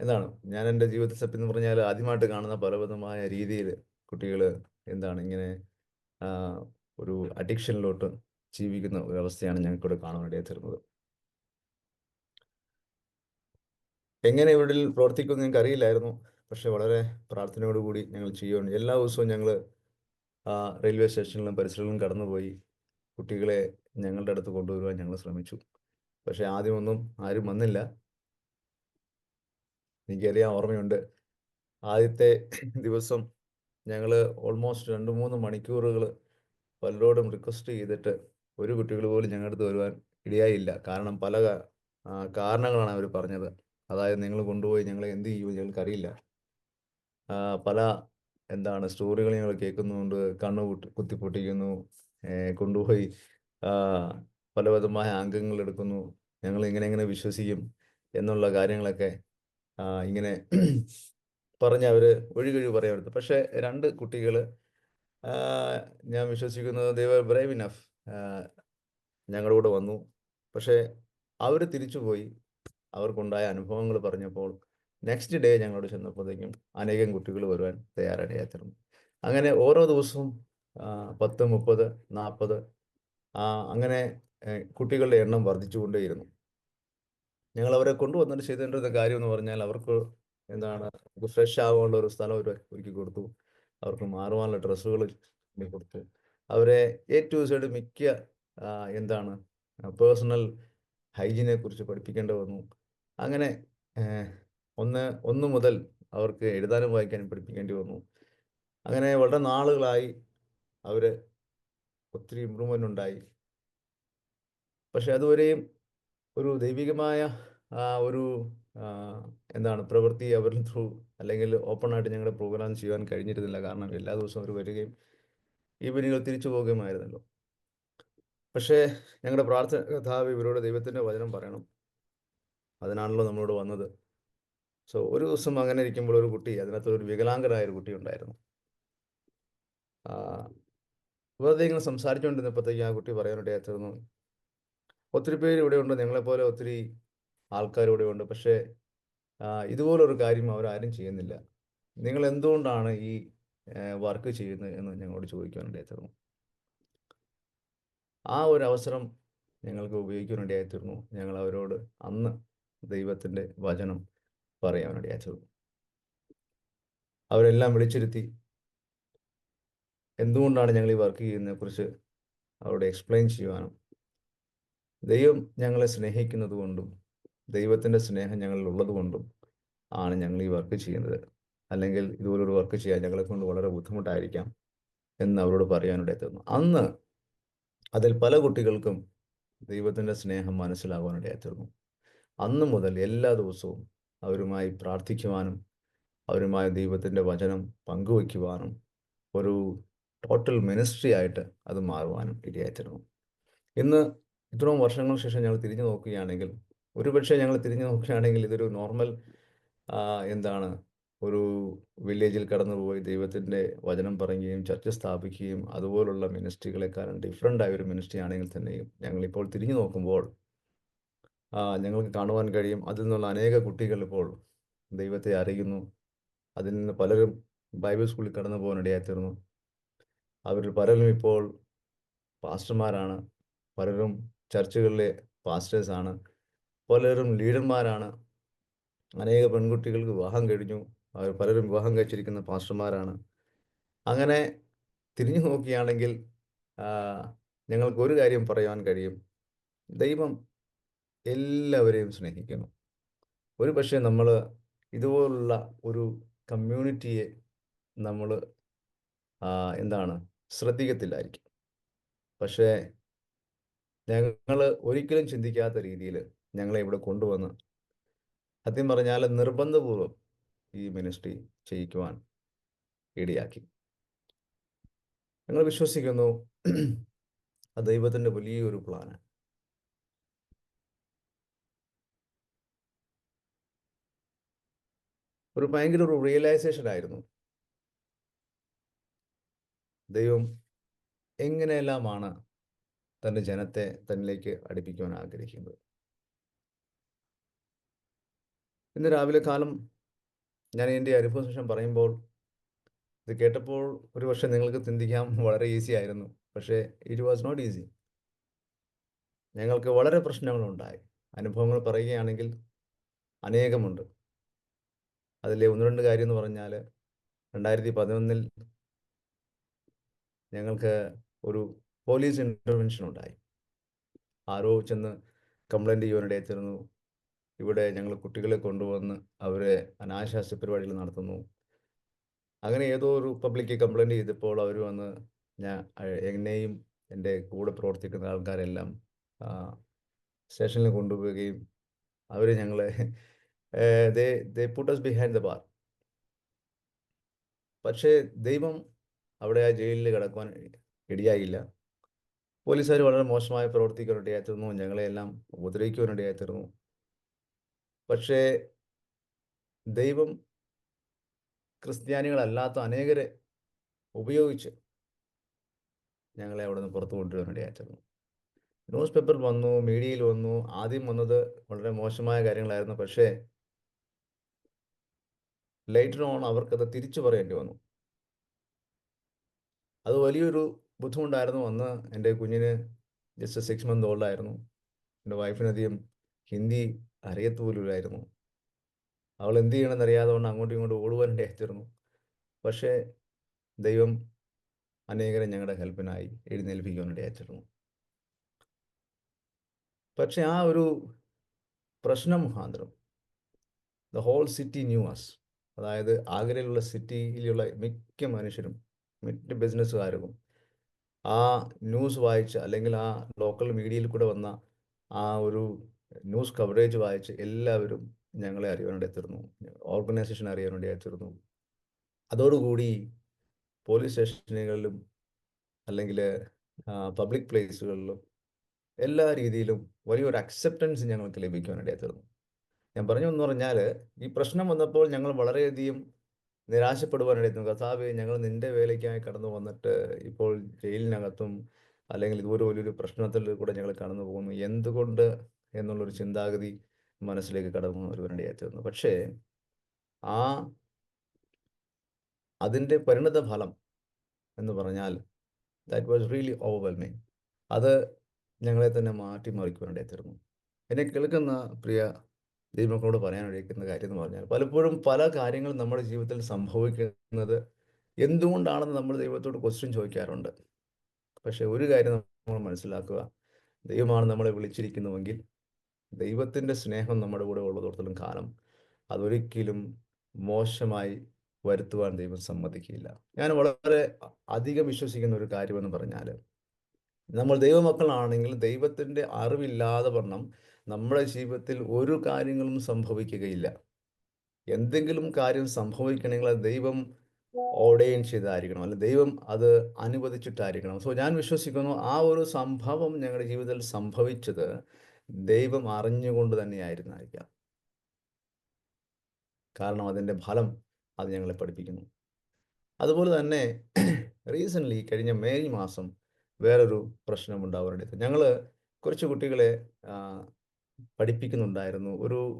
എന്താണ്, ഞാൻ എൻ്റെ ജീവിതത്തിൽ സത്യം എന്ന് പറഞ്ഞാൽ ആദ്യമായിട്ട് കാണുന്ന പലവിധമായ രീതിയിൽ കുട്ടികൾ എന്താണ് ഇങ്ങനെ ആ, ഒരു അഡിക്ഷനിലോട്ട് ജീവിക്കുന്ന ഒരവസ്ഥയാണ് ഞങ്ങൾക്കിവിടെ കാണാനിടയായി തീർന്നത്. എങ്ങനെ ഇവിടെ പ്രവർത്തിക്കുമെന്ന് ഞങ്ങൾക്ക് അറിയില്ലായിരുന്നു. പക്ഷെ വളരെ പ്രാർത്ഥനയോടുകൂടി ഞങ്ങൾ ചെയ്യുകയാണ്. എല്ലാ ദിവസവും ഞങ്ങൾ റെയിൽവേ സ്റ്റേഷനിലും പരിസരങ്ങളിലും കടന്നുപോയി കുട്ടികളെ ഞങ്ങളുടെ അടുത്ത് കൊണ്ടുവരുവാൻ ഞങ്ങൾ ശ്രമിച്ചു. പക്ഷെ ആദ്യമൊന്നും ആരും വന്നില്ല. എനിക്കറിയാം, ഓർമ്മയുണ്ട്, ആദ്യത്തെ ദിവസം ഞങ്ങൾ ഓൾമോസ്റ്റ് 2-3 മണിക്കൂറുകൾ പലരോടും റിക്വസ്റ്റ് ചെയ്തിട്ട് ഒരു കുട്ടികൾ പോലും ഞങ്ങളുടെ അടുത്ത് വരുവാൻ ഇടയായില്ല. കാരണം പല കാരണങ്ങളാണ് അവർ പറഞ്ഞത്. അതായത്, നിങ്ങൾ കൊണ്ടുപോയി ഞങ്ങളെ എന്ത് ചെയ്യുമെന്ന് ഞങ്ങൾക്കറിയില്ല. പല എന്താണ് സ്റ്റോറികൾ ഞങ്ങൾ കേൾക്കുന്നുണ്ട്. കണ്ണ് കുത്തിപ്പൊട്ടിക്കുന്നു, കൊണ്ടുപോയി ആ, പലവിധമായ അംഗങ്ങൾ എടുക്കുന്നു, ഞങ്ങൾ ഇങ്ങനെ എങ്ങനെ വിശ്വസിക്കും എന്നുള്ള കാര്യങ്ങളൊക്കെ ഇങ്ങനെ പറഞ്ഞ് അവർ ഒഴികഴിവ് പറയാൻ എടുത്തു. പക്ഷേ 2 കുട്ടികൾ, ഞാൻ വിശ്വസിക്കുന്നത് they were brave enough, ഞങ്ങളുടെ കൂടെ വന്നു. പക്ഷേ അവർ തിരിച്ചുപോയി അവർക്കുണ്ടായ അനുഭവങ്ങൾ പറഞ്ഞപ്പോൾ നെക്സ്റ്റ് ഡേ ഞങ്ങളോട് ചെന്നപ്പോഴത്തേക്കും അനേകം കുട്ടികൾ വരുവാൻ തയ്യാറായിത്തീർന്നു. അങ്ങനെ ഓരോ ദിവസവും 10, 30, 40 അങ്ങനെ കുട്ടികളുടെ എണ്ണം വർദ്ധിച്ചുകൊണ്ടേയിരുന്നു. ഞങ്ങൾ അവരെ കൊണ്ടുവന്നിട്ട് ചെയ്തേണ്ടിരുന്ന കാര്യം എന്ന് പറഞ്ഞാൽ അവർക്ക് എന്താണ് ഫ്രഷ് ആവാനുള്ള ഒരു സ്ഥലം ഒരുക്കി കൊടുത്തു. അവർക്ക് മാറുവാനുള്ള ഡ്രസ്സുകൾ കൊടുത്തു. അവരെ എ ടു സെഡ് മിക്ക എന്താണ് പേഴ്സണൽ ഹൈജീനെ കുറിച്ച് പഠിപ്പിക്കേണ്ടി വന്നു. അങ്ങനെ ഒന്ന് മുതൽ അവർക്ക് എഴുതാനും വായിക്കാനും പഠിപ്പിക്കേണ്ടി വന്നു. അങ്ങനെ വളരെ നാളുകളായി അവർ ഒത്തിരി ഇമ്പ്രൂവ്മെൻ്റ് ഉണ്ടായി. പക്ഷെ അതുവരെയും ഒരു ദൈവികമായ ഒരു എന്താണ് പ്രവൃത്തി അവരിൽ ത്രൂ അല്ലെങ്കിൽ ഓപ്പണായിട്ട് ഞങ്ങളുടെ പ്രോഗ്രാം ചെയ്യാൻ കഴിഞ്ഞിരുന്നില്ല. കാരണം എല്ലാ ദിവസവും അവർ വരികയും ഈവനിങ്ങിൽ തിരിച്ചു പോകുകയുമായിരുന്നല്ലോ. പക്ഷേ ഞങ്ങളുടെ പ്രാർത്ഥന, കർത്താവേ, ഇവരോട് ദൈവത്തിൻ്റെ വചനം പറയണം, അതിനാണല്ലോ നമ്മളോട് വന്നത്. സോ ഒരു ദിവസം അങ്ങനെ ഇരിക്കുമ്പോൾ ഒരു കുട്ടി, അതിനകത്ത് ഒരു വികലാംഗനായ ഒരു കുട്ടി ഉണ്ടായിരുന്നു. വെറുതെ ഇങ്ങനെ സംസാരിച്ചുകൊണ്ടിരുന്നപ്പോഴത്തേക്ക് ആ കുട്ടി പറയാനിടയായി തീർന്നു, ഒത്തിരി പേര് ഇവിടെ ഉണ്ട്, നിങ്ങളെപ്പോലെ ഒത്തിരി ആൾക്കാർ ഇവിടെ ഉണ്ട്, പക്ഷേ ഇതുപോലൊരു കാര്യം അവരാരും ചെയ്യുന്നില്ല. നിങ്ങൾ എന്തുകൊണ്ടാണ് ഈ വർക്ക് ചെയ്യുന്നത് എന്ന് ഞങ്ങളോട് ചോദിക്കാനിടയായി തീർന്നു. ആ ഒരു അവസരം ഞങ്ങൾക്ക് ഉപയോഗിക്കാനിടയായി തീർന്നു. ഞങ്ങൾ അവരോട് അന്ന് ദൈവത്തിൻ്റെ വചനം പറയാനിടയായി തീർന്നു. അവരെല്ലാം വിളിച്ചിരുത്തി എന്തുകൊണ്ടാണ് ഞങ്ങൾ ഈ വർക്ക് ചെയ്യുന്നതിനെക്കുറിച്ച് അവരോട് എക്സ്പ്ലെയിൻ ചെയ്യുവാനും, ദൈവം ഞങ്ങളെ സ്നേഹിക്കുന്നത് കൊണ്ടും ദൈവത്തിൻ്റെ സ്നേഹം ഞങ്ങളിൽ ഉള്ളത് കൊണ്ടും ആണ് ഞങ്ങൾ ഈ വർക്ക് ചെയ്യുന്നത്. അല്ലെങ്കിൽ ഇതുപോലൊരു വർക്ക് ചെയ്യാൻ ഞങ്ങളെ കൊണ്ട് വളരെ ബുദ്ധിമുട്ടായിരിക്കാം എന്ന് അവരോട് പറയാനിടയായി തീർന്നു. അന്ന് അതിൽ പല കുട്ടികൾക്കും ദൈവത്തിൻ്റെ സ്നേഹം മനസ്സിലാകാനിടയായി തീർന്നു. അന്ന് മുതൽ എല്ലാ ദിവസവും അവരുമായി പ്രാർത്ഥിക്കുവാനും അവരുമായി ദൈവത്തിൻ്റെ വചനം പങ്കുവയ്ക്കുവാനും ഒരു ടോട്ടൽ മിനിസ്ട്രി ആയിട്ട് അത് മാറുവാനും ഇടയായിത്തീർന്നു. ഇന്ന് ഇത്രയും വർഷങ്ങൾക്ക് ശേഷം ഞങ്ങൾ തിരിഞ്ഞു നോക്കുകയാണെങ്കിൽ, ഒരുപക്ഷെ ഞങ്ങൾ തിരിഞ്ഞു നോക്കുകയാണെങ്കിൽ ഇതൊരു നോർമൽ എന്താണ് ഒരു വില്ലേജിൽ കടന്നുപോയി ദൈവത്തിൻ്റെ വചനം പറയുകയും ചർച്ച സ്ഥാപിക്കുകയും അതുപോലുള്ള മിനിസ്ട്രികളെക്കാളും ഡിഫറൻ്റ് ആയ ഒരു മിനിസ്ട്രി ആണെങ്കിൽ തന്നെയും ഞങ്ങളിപ്പോൾ തിരിഞ്ഞു നോക്കുമ്പോൾ ഞങ്ങൾക്ക് കാണുവാൻ കഴിയും, അതിൽ നിന്നുള്ള അനേക കുട്ടികൾ ഇപ്പോൾ ദൈവത്തെ അറിയുന്നു. അതിൽ നിന്ന് പലരും ബൈബിൾ സ്കൂളിൽ കടന്നു പോകാനിടയായിത്തീർന്നു. അവരിൽ പലരും ഇപ്പോൾ പാസ്റ്റർമാരാണ്, പലരും ചർച്ചുകളിലെ പാസ്റ്റേഴ്സാണ്, പലരും ലീഡർമാരാണ്. അനേക പെൺകുട്ടികൾക്ക് വിവാഹം കഴിഞ്ഞു, അവർ പലരും വിവാഹം കഴിച്ചിരിക്കുന്ന പാസ്റ്റർമാരാണ്. അങ്ങനെ തിരിഞ്ഞു നോക്കുകയാണെങ്കിൽ ഞങ്ങൾക്കൊരു കാര്യം പറയാൻ കഴിയും, ദൈവം എല്ലാവരെയും സ്നേഹിക്കുന്നു. ഒരു പക്ഷേ നമ്മൾ ഇതുപോലുള്ള ഒരു കമ്മ്യൂണിറ്റിയെ നമ്മൾ എന്താണ് ശ്രദ്ധിക്കത്തില്ലായിരിക്കും. പക്ഷേ ഞങ്ങൾ ഒരിക്കലും ചിന്തിക്കാത്ത രീതിയിൽ ഞങ്ങളെ ഇവിടെ കൊണ്ടുവന്ന് സത്യം പറഞ്ഞാൽ നിർബന്ധപൂർവ്വം ഈ മിനിസ്ട്രി ചെയ്യിക്കുവാൻ ഇടയാക്കി. ഞങ്ങൾ വിശ്വസിക്കുന്നു അത് ദൈവത്തിൻ്റെ വലിയൊരു പ്ലാനാണ്. ഒരു ഭയങ്കര ഒരു റിയലൈസേഷൻ ആയിരുന്നു. ദൈവം എങ്ങനെയെല്ലാമാണ് തൻ്റെ ജനത്തെ തന്നിലേക്ക് അടുപ്പിക്കുവാൻ ആഗ്രഹിക്കുന്നത്. ഇന്ന് രാവിലെ കാലം ഞാൻ എൻ്റെ അനുഭവശേഷം പറയുമ്പോൾ ഇത് കേട്ടപ്പോൾ ഒരുപക്ഷെ നിങ്ങൾക്ക് ചിന്തിക്കാം വളരെ ഈസി ആയിരുന്നു. പക്ഷേ ഇറ്റ് വാസ് നോട്ട് ഈസി. ഞങ്ങൾക്ക് വളരെ പ്രശ്നങ്ങളുണ്ടായി. അനുഭവങ്ങൾ പറയുകയാണെങ്കിൽ അനേകമുണ്ട്. അതിലെ 1, 2 കാര്യം എന്ന് പറഞ്ഞാൽ 2011 ഞങ്ങൾക്ക് ഒരു പോലീസ് ഇൻ്റർവെൻഷൻ ഉണ്ടായി. ആരോ ചെന്ന് കംപ്ലയിൻ്റ് ചെയ്യുവാനിടയായിത്തീർന്നു. ഇവിടെ ഞങ്ങൾ കുട്ടികളെ കൊണ്ടുവന്ന് അവരെ അനാശാസ്യ പരിപാടികൾ നടത്തുന്നു. അങ്ങനെ ഏതോ ഒരു പബ്ലിക് കംപ്ലയിൻ്റ് ചെയ്തപ്പോൾ അവർ വന്ന് എന്നെയും എൻ്റെ കൂടെ പ്രവർത്തിക്കുന്ന ആൾക്കാരെല്ലാം സ്റ്റേഷനിൽ കൊണ്ടുപോവുകയും അവർ ഞങ്ങളെ they put us behind the bar. പക്ഷേ ദൈവം അവിടെ ആ ജയിലിൽ കിടക്കുവാൻ ഇടയായില്ല. പോലീസുകാർ വളരെ മോശമായി പ്രവർത്തിക്കാനിടയായിത്തീർന്നു. ഞങ്ങളെയെല്ലാം ഉപദ്രവിക്കുവാനിടയായിത്തീർന്നു. പക്ഷേ ദൈവം ക്രിസ്ത്യാനികളല്ലാത്ത അനേകരെ ഉപയോഗിച്ച് ഞങ്ങളെ അവിടെ നിന്ന് പുറത്തു കൊണ്ടുവരാനിടയായിത്തീർന്നു. ന്യൂസ് പേപ്പറിൽ വന്നു, മീഡിയയിൽ വന്നു. ആദ്യം വന്നത് വളരെ മോശമായ കാര്യങ്ങളായിരുന്നു. പക്ഷേ ലേറ്റർ ഓൺ അവർക്കത് തിരിച്ചു പറയേണ്ടി വന്നു. അത് വലിയൊരു ബുദ്ധിമുട്ടായിരുന്നു. അന്ന് എൻ്റെ കുഞ്ഞിന് ജസ്റ്റ് 6 മന്ത് ഓൾഡായിരുന്നു. എൻ്റെ വൈഫിനധികം ഹിന്ദി അറിയത്തുപോലുമില്ലായിരുന്നു. അവൾ എന്ത് ചെയ്യണമെന്നറിയാതെ കൊണ്ട് അങ്ങോട്ടും ഇങ്ങോട്ടും ഓടുവാനിടയായിത്തീർന്നു. പക്ഷേ ദൈവം അനേകരെ ഞങ്ങളുടെ ഹെൽപ്പിനായി എഴുന്നേൽപ്പിക്കുവാനിടയായിത്തീർന്നു. പക്ഷേ ആ ഒരു പ്രശ്നം മുഖാന്തരം ദ ഹോൾ സിറ്റി ന്യൂ അസ്. അതായത് ആഗ്രയിലുള്ള സിറ്റിയിലുള്ള മിക്ക മനുഷ്യരും മിക്ക ബിസിനസ്സുകാരും ആ ന്യൂസ് വായിച്ച് അല്ലെങ്കിൽ ആ ലോക്കൽ മീഡിയയിൽ കൂടെ വന്ന ആ ഒരു ന്യൂസ് കവറേജ് വായിച്ച് എല്ലാവരും ഞങ്ങളെ അറിയാനിടയായിത്തീർന്നു. ഓർഗനൈസേഷൻ അറിയാനിടയായിത്തീർന്നു. അതോടുകൂടി പോലീസ് സ്റ്റേഷനുകളിലും അല്ലെങ്കിൽ പബ്ലിക് പ്ലേസുകളിലും എല്ലാ രീതിയിലും വലിയൊരു അക്സെപ്റ്റൻസ് ഞങ്ങൾക്ക് ലഭിക്കുവാനിടയായിത്തീർന്നു. ഞാൻ പറഞ്ഞു എന്ന് പറഞ്ഞാൽ ഈ പ്രശ്നം വന്നപ്പോൾ ഞങ്ങൾ വളരെയധികം നിരാശപ്പെടുവാനിടയായിത്തീർന്നു. കർത്താവേ, ഞങ്ങൾ നിൻ്റെ വേലയ്ക്കായി കടന്നു വന്നിട്ട് ഇപ്പോൾ ജയിലിനകത്തും അല്ലെങ്കിൽ ഇതുപോലെ വലിയൊരു പ്രശ്നത്തിൽ കൂടെ ഞങ്ങൾ കടന്നു പോകുന്നു. എന്തുകൊണ്ട് എന്നുള്ളൊരു ചിന്താഗതി മനസ്സിലേക്ക് കടന്നു വരുവാനിടയായിത്തീർന്നു. പക്ഷേ ആ അതിൻ്റെ പരിണത ഫലം എന്ന് പറഞ്ഞാൽ ദാറ്റ് വാസ് റിയലി ഓവർവെൽമിങ്. അത് ഞങ്ങളെ തന്നെ മാറ്റിമറിക്കുവാനിടയായിത്തീർന്നു. എന്നെ കേൾക്കുന്ന പ്രിയ ദൈവമക്കളോട് പറയാനിടയ്ക്കുന്ന കാര്യം എന്ന് പറഞ്ഞാൽ പലപ്പോഴും പല കാര്യങ്ങളും നമ്മുടെ ജീവിതത്തിൽ സംഭവിക്കുന്നത് എന്തുകൊണ്ടാണെന്ന് നമ്മൾ ദൈവത്തോട് ക്വസ്റ്റ്യൻ ചോദിക്കാറുണ്ട്. പക്ഷേ ഒരു കാര്യം നമ്മൾ മനസ്സിലാക്കുക, ദൈവമാണ് നമ്മളെ വിളിച്ചിരിക്കുന്നുവെങ്കിൽ ദൈവത്തിൻ്റെ സ്നേഹം നമ്മുടെ കൂടെ ഉള്ളിടത്തോളം കാലം അതൊരിക്കലും മോശമായി വരുത്തുവാൻ ദൈവം സമ്മതിക്കില്ല. ഞാൻ വളരെ അധികം വിശ്വസിക്കുന്ന ഒരു കാര്യമെന്ന് പറഞ്ഞാൽ നമ്മൾ ദൈവമക്കളാണെങ്കിൽ ദൈവത്തിൻ്റെ അറിവില്ലാതെ വണ്ണം നമ്മുടെ ജീവിതത്തിൽ ഒരു കാര്യങ്ങളും സംഭവിക്കുകയില്ല. എന്തെങ്കിലും കാര്യം സംഭവിക്കണമെങ്കിൽ അത് ദൈവം ഓർഡെയിൻ ചെയ്തായിരിക്കണം, അല്ല ദൈവം അത് അനുവദിച്ചിട്ടായിരിക്കണം. സോ ഞാൻ വിശ്വസിക്കുന്നു ആ ഒരു സംഭവം ഞങ്ങളുടെ ജീവിതത്തിൽ സംഭവിച്ചത് ദൈവം അറിഞ്ഞുകൊണ്ട് തന്നെയായിരുന്നായിരിക്കാം. കാരണം അതിൻ്റെ ഫലം അത് ഞങ്ങളെ പഠിപ്പിക്കുന്നു. അതുപോലെ തന്നെ റീസെൻ്റ്ലി കഴിഞ്ഞ മെയ് മാസം വേറൊരു പ്രശ്നമുണ്ടാവാറുണ്ട്. ഞങ്ങൾ കുറച്ച് കുട്ടികളെ പഠിപ്പിക്കുന്നുണ്ടായിരുന്നു.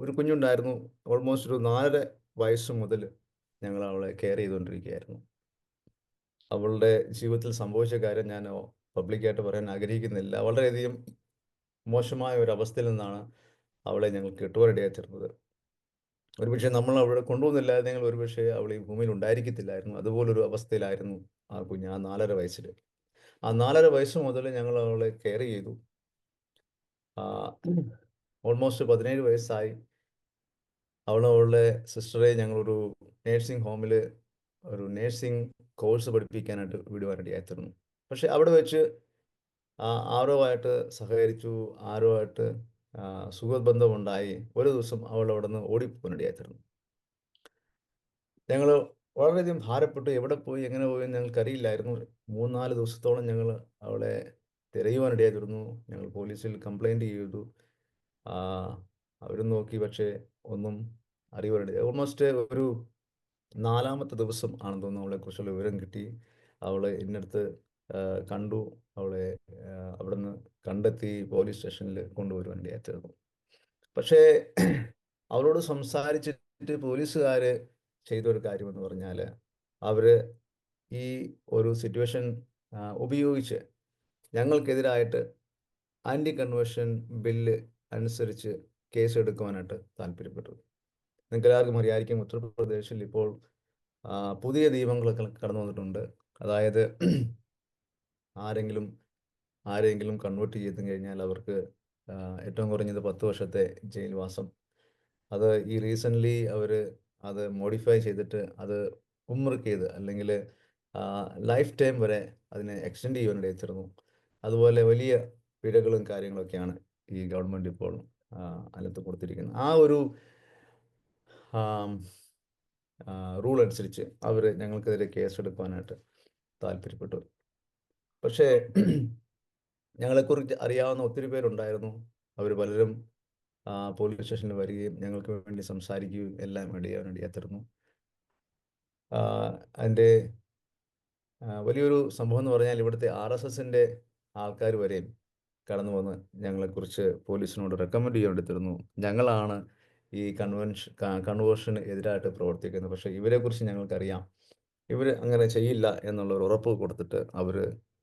ഒരു കുഞ്ഞുണ്ടായിരുന്നു. ഓൾമോസ്റ്റ് ഒരു 4.5 വയസ്സ് മുതൽ ഞങ്ങൾ അവളെ കെയർ ചെയ്തുകൊണ്ടിരിക്കുകയായിരുന്നു. അവളുടെ ജീവിതത്തിൽ സംഭവിച്ച കാര്യം ഞാൻ പബ്ലിക്കായിട്ട് പറയാൻ ആഗ്രഹിക്കുന്നില്ല. വളരെയധികം മോശമായ ഒരു അവസ്ഥയിൽ നിന്നാണ് അവളെ ഞങ്ങൾ കിട്ടുവാനിടയായിത്തീർന്നത്. ഒരുപക്ഷെ നമ്മൾ അവിടെ കൊണ്ടുവന്നില്ലായിരുന്നെങ്കിൽ ഒരുപക്ഷെ അവൾ ഈ ഭൂമിയിൽ ഉണ്ടായിരിക്കത്തില്ലായിരുന്നു. അതുപോലൊരു അവസ്ഥയിലായിരുന്നു ആ കുഞ്ഞ് ആ 4.5 വയസ്സിൽ. ആ 4.5 വയസ്സ് മുതൽ ഞങ്ങൾ അവളെ കെയർ ചെയ്തു. ഓൾമോസ്റ്റ് 17 വയസ്സായി. അവളുടെ സിസ്റ്ററെ ഞങ്ങളൊരു നേഴ്സിംഗ് ഹോമിൽ ഒരു നേഴ്സിംഗ് കോഴ്സ് പഠിപ്പിക്കാനായിട്ട് വിടുവാനിടയായിത്തീർന്നു. പക്ഷെ അവിടെ വെച്ച് ആരുമായിട്ട് സഹകരിച്ചു, ആരുമായിട്ട് സുഹൃത്ബന്ധമുണ്ടായി. ഒരു ദിവസം അവൾ അവിടെ നിന്ന് ഓടിപ്പോകാനിടയായിത്തീർന്നു. ഞങ്ങൾ വളരെയധികം ഭാരപ്പെട്ടു. എവിടെ പോയി എങ്ങനെ പോയി എന്ന് ഞങ്ങൾക്കറിയില്ലായിരുന്നു. 3-4 ദിവസത്തോളം ഞങ്ങൾ അവളെ തിരയുവാനിടയായിത്തീർന്നു. ഞങ്ങൾ പോലീസിൽ കംപ്ലയിൻറ്റ് ചെയ്തു. അവരും നോക്കി, പക്ഷേ ഒന്നും അറിയുവാനിടയായി. ഓൾമോസ്റ്റ് ഒരു 4-മത്തെ ദിവസം ആണെന്ന് തോന്നുന്നു അവളെക്കുറിച്ചുള്ള വിവരം കിട്ടി. അവൾ എൻ്റെ അടുത്ത് കണ്ടു. അവളെ അവിടുന്ന് കണ്ടെത്തി പോലീസ് സ്റ്റേഷനിൽ കൊണ്ടുവരുവാനിടയായിത്തീർന്നു. പക്ഷേ അവളോട് സംസാരിച്ചിട്ട് പോലീസുകാർ ചെയ്തൊരു കാര്യമെന്ന് പറഞ്ഞാൽ, അവർ ഈ ഒരു സിറ്റുവേഷൻ ഉപയോഗിച്ച് ഞങ്ങൾക്കെതിരായിട്ട് ആൻറ്റി കൺവേർഷൻ ബില്ല് അനുസരിച്ച് കേസ് എടുക്കുവാനായിട്ട് താല്പര്യപ്പെട്ടു. നിങ്ങൾക്ക് എല്ലാവർക്കും അറിയാമായിരിക്കും, ഉത്തർപ്രദേശിൽ ഇപ്പോൾ പുതിയ നിയമങ്ങളൊക്കെ കടന്നു വന്നിട്ടുണ്ട്. അതായത് ആരെങ്കിലും ആരെങ്കിലും കൺവേർട്ട് ചെയ്ത് കഴിഞ്ഞാൽ അവർക്ക് ഏറ്റവും കുറഞ്ഞത് 10 വർഷത്തെ ജയിൽവാസം. അത് ഈ റീസെൻ്റ്ലി അവർ അത് മോഡിഫൈ ചെയ്തിട്ട് അത് ഉംറക്ക് ചെയ്ത് അല്ലെങ്കിൽ ലൈഫ് ടൈം വരെ അതിനെ എക്സ്റ്റെൻഡ് ചെയ്യാനിടയായിത്തീർന്നു. അതുപോലെ വലിയ പിഴകളും കാര്യങ്ങളൊക്കെയാണ് ഈ ഗവൺമെൻറ് ഇപ്പോൾ അതിനകത്ത് കൊടുത്തിരിക്കുന്നത്. ആ ഒരു റൂൾ അനുസരിച്ച് അവർ ഞങ്ങൾക്കെതിരെ കേസെടുക്കാനായിട്ട് താല്പര്യപ്പെട്ടു. പക്ഷേ ഞങ്ങളെക്കുറിച്ച് അറിയാവുന്ന ഒത്തിരി പേരുണ്ടായിരുന്നു. അവർ പലരും പോലീസ് സ്റ്റേഷനിൽ വരികയും ഞങ്ങൾക്ക് വേണ്ടി സംസാരിക്കുകയും എല്ലാം ഇടയായിത്തീർന്നു. അതിൻ്റെ വലിയൊരു സംഭവം എന്ന് പറഞ്ഞാൽ, ഇവിടുത്തെ RSSൻ്റെ ആൾക്കാർ വരെയും കടന്നു വന്ന് ഞങ്ങളെക്കുറിച്ച് പോലീസിനോട് റെക്കമെൻഡ് ചെയ്യാൻ ഞങ്ങളാണ് ഈ കൺവേർഷന് എതിരായിട്ട് പ്രവർത്തിക്കുന്നത്. പക്ഷേ ഇവരെക്കുറിച്ച് ഞങ്ങൾക്കറിയാം, ഇവർ അങ്ങനെ ചെയ്യില്ല എന്നുള്ളൊരു ഉറപ്പ് കൊടുത്തിട്ട് അവർ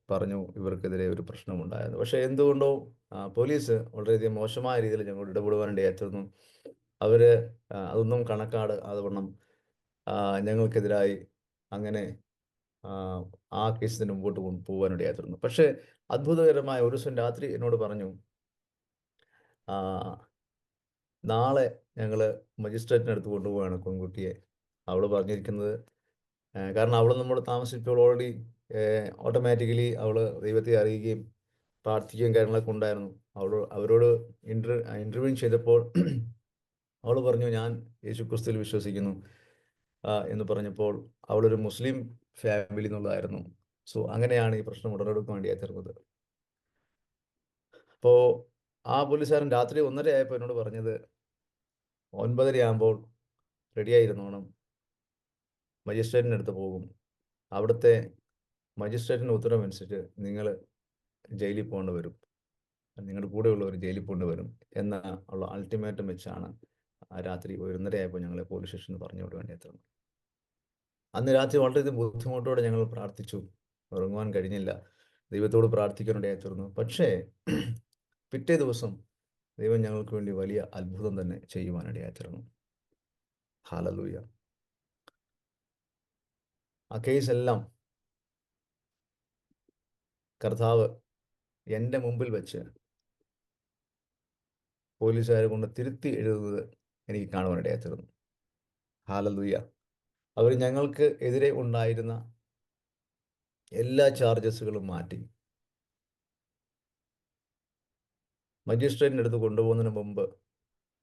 പറഞ്ഞു ഇവർക്കെതിരെ ഒരു പ്രശ്നമുണ്ടായിരുന്നു. പക്ഷേ എന്തുകൊണ്ടോ പോലീസ് വളരെയധികം മോശമായ രീതിയിൽ ഞങ്ങളോട് ഇടപെടുവാനിടയായിത്തീർന്നു. അവർ അതൊന്നും കണക്കാതെ വണ്ണം ഞങ്ങൾക്കെതിരായി അങ്ങനെ ആ കേസിന് മുമ്പോട്ട് പോകാനിടയായിത്തീർന്നു. പക്ഷേ അത്ഭുതകരമായ ഒരു ദിവസം രാത്രി എന്നോട് പറഞ്ഞു, നാളെ ഞങ്ങൾ മജിസ്ട്രേറ്റിനടുത്ത് കൊണ്ടുപോവുകയാണ് പെൺകുട്ടിയെ. അവൾ പറഞ്ഞിരിക്കുന്നത്, കാരണം അവൾ നമ്മോട് താമസിച്ചപ്പോൾ ഓൾറെഡി ഓട്ടോമാറ്റിക്കലി അവൾ ദൈവത്തെ അറിയുകയും പ്രാർത്ഥിക്കുകയും കാര്യങ്ങളൊക്കെ ഉണ്ടായിരുന്നു. അവരോട് ഇൻ്റർവ്യൂ ചെയ്തപ്പോൾ അവൾ പറഞ്ഞു, ഞാൻ യേശുക്രിസ്തുവിൽ വിശ്വസിക്കുന്നു എന്ന് പറഞ്ഞപ്പോൾ അവളൊരു മുസ്ലിം ഫാമിലി എന്നുള്ളതായിരുന്നു. സോ അങ്ങനെയാണ് ഈ പ്രശ്നം ഉടലെടുക്കാൻ വേണ്ടിയായിത്തീർന്നത്. അപ്പോൾ ആ പോലീസുകാരൻ രാത്രി 1:30 ആയപ്പോൾ എന്നോട് പറഞ്ഞത്, 9:30 ആകുമ്പോൾ റെഡിയായിരുന്നോണം, മജിസ്ട്രേറ്റിനടുത്ത് പോകും. അവിടുത്തെ മജിസ്ട്രേറ്റിൻ്റെ ഉത്തരവനുസരിച്ച് നിങ്ങൾ ജയിലിൽ പോകേണ്ടി വരും, നിങ്ങളുടെ കൂടെയുള്ളവർ ജയിലിൽ പോകേണ്ടി വരും എന്ന ഉള്ള അൾട്ടിമേറ്റം വെച്ചാണ് രാത്രി 1:30 ആയപ്പോൾ ഞങ്ങളെ പോലീസ് സ്റ്റേഷനിൽ പറഞ്ഞു വിടാൻ വേണ്ടിയായിത്തീർന്നു. അന്ന് രാത്രി വളരെയധികം ബുദ്ധിമുട്ടോടെ ഞങ്ങൾ പ്രാർത്ഥിച്ചു. ഉറങ്ങുവാൻ കഴിഞ്ഞില്ല. ദൈവത്തോട് പ്രാർത്ഥിക്കാനിടയായിത്തീർന്നു. പക്ഷേ പിറ്റേ ദിവസം ദൈവം ഞങ്ങൾക്ക് വേണ്ടി വലിയ അത്ഭുതം തന്നെ ചെയ്യുവാനിടയായിത്തീർന്നു. ഹല്ലേലൂയ. ആ കേസെല്ലാം കർത്താവ് എൻ്റെ മുമ്പിൽ വെച്ച് പോലീസുകാരെ കൊണ്ട് തിരുത്തി എഴുതുന്നത് എനിക്ക് കാണുവാനിടയായിത്തീർന്നു. ഹല്ലേലൂയ. അവർ ഞങ്ങൾക്ക് എതിരെ ഉണ്ടായിരുന്ന എല്ലാ ചാർജസുകളും മാറ്റി മജിസ്ട്രേറ്റിൻ്റെ അടുത്ത് കൊണ്ടുപോകുന്നതിന് മുമ്പ്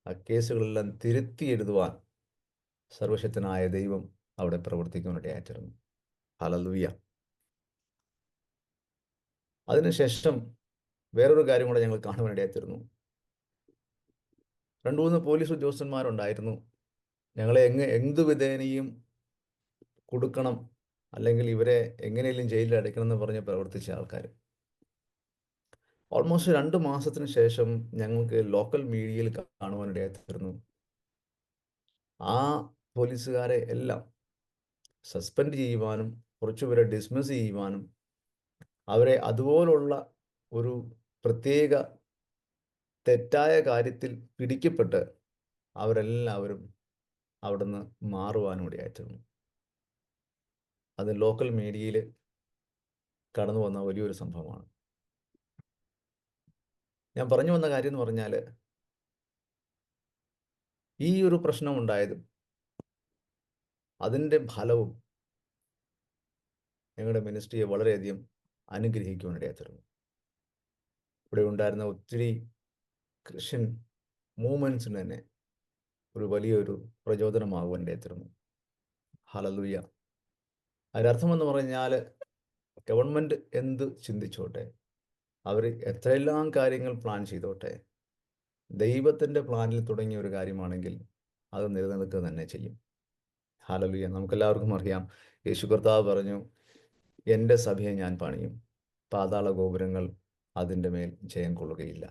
ആ കേസുകളെല്ലാം തിരുത്തി എഴുതുവാൻ സർവശക്തനായ ദൈവം അവിടെ പ്രവർത്തിക്കുവാനിടയായിത്തീർന്നു. ഹല്ലേലൂയ. അതിനുശേഷം വേറൊരു കാര്യം കൂടെ ഞങ്ങൾ കാണുവാനിടയായിത്തീർന്നു. 2-3 പോലീസ് ഉദ്യോഗസ്ഥന്മാരുണ്ടായിരുന്നു. ഞങ്ങളെ എന്തു വിധേനയും കൊടുക്കണം, അല്ലെങ്കിൽ ഇവരെ എങ്ങനെയെങ്കിലും ജയിലിൽ അടയ്ക്കണം എന്ന് പറഞ്ഞ് പ്രവർത്തിച്ച ആൾക്കാർ. ഓൾമോസ്റ്റ് 2 മാസത്തിന് ശേഷം ഞങ്ങൾക്ക് ലോക്കൽ മീഡിയയിൽ കാണുവാനിടയായിത്തീർന്നു. ആ പോലീസുകാരെ എല്ലാം സസ്പെൻഡ് ചെയ്യുവാനും കുറച്ചുപേരെ ഡിസ്മിസ് ചെയ്യുവാനും അവരെ അതുപോലുള്ള ഒരു പ്രത്യേക തെറ്റായ കാര്യത്തിൽ പിടിക്കപ്പെട്ട് അവരെല്ലാവരും അവിടുന്ന് മാറുവാനും ഇടയായിത്തീർന്നു. അത് ലോക്കൽ മീഡിയയിൽ കടന്നു വന്ന വലിയൊരു സംഭവമാണ്. ഞാൻ പറഞ്ഞു വന്ന കാര്യം എന്ന് പറഞ്ഞാൽ, ഈ ഒരു പ്രശ്നമുണ്ടായതും അതിൻ്റെ ഫലവും ഞങ്ങളുടെ മിനിസ്ട്രിയെ വളരെയധികം അനുഗ്രഹിക്കുവാനിടയായിത്തീർന്നു. ഇവിടെ ഉണ്ടായിരുന്ന ഒത്തിരി ക്രിസ്ത്യൻ മൂവ്മെൻറ്റ്സിന് തന്നെ ഒരു വലിയൊരു പ്രചോദനമാകുവാനിടയായിത്തീർന്നു. ഹല്ലേലൂയ. അതിനർത്ഥമെന്ന് പറഞ്ഞാൽ, ഗവൺമെൻറ് എന്ത് ചിന്തിച്ചോട്ടെ, അവർ എത്രയെല്ലാം കാര്യങ്ങൾ പ്ലാൻ ചെയ്തോട്ടെ, ദൈവത്തിൻ്റെ പ്ലാനിൽ തുടങ്ങിയ ഒരു കാര്യമാണെങ്കിൽ അത് നിലനിൽക്കുക തന്നെ ചെയ്യും. ഹല്ലേലൂയ. നമുക്കെല്ലാവർക്കും അറിയാം, യേശു കർത്താവ് പറഞ്ഞു, എൻ്റെ സഭയെ ഞാൻ പണിയും, പാതാള ഗോപുരങ്ങൾ അതിൻ്റെ മേൽ ജയം കൊള്ളുകയില്ല.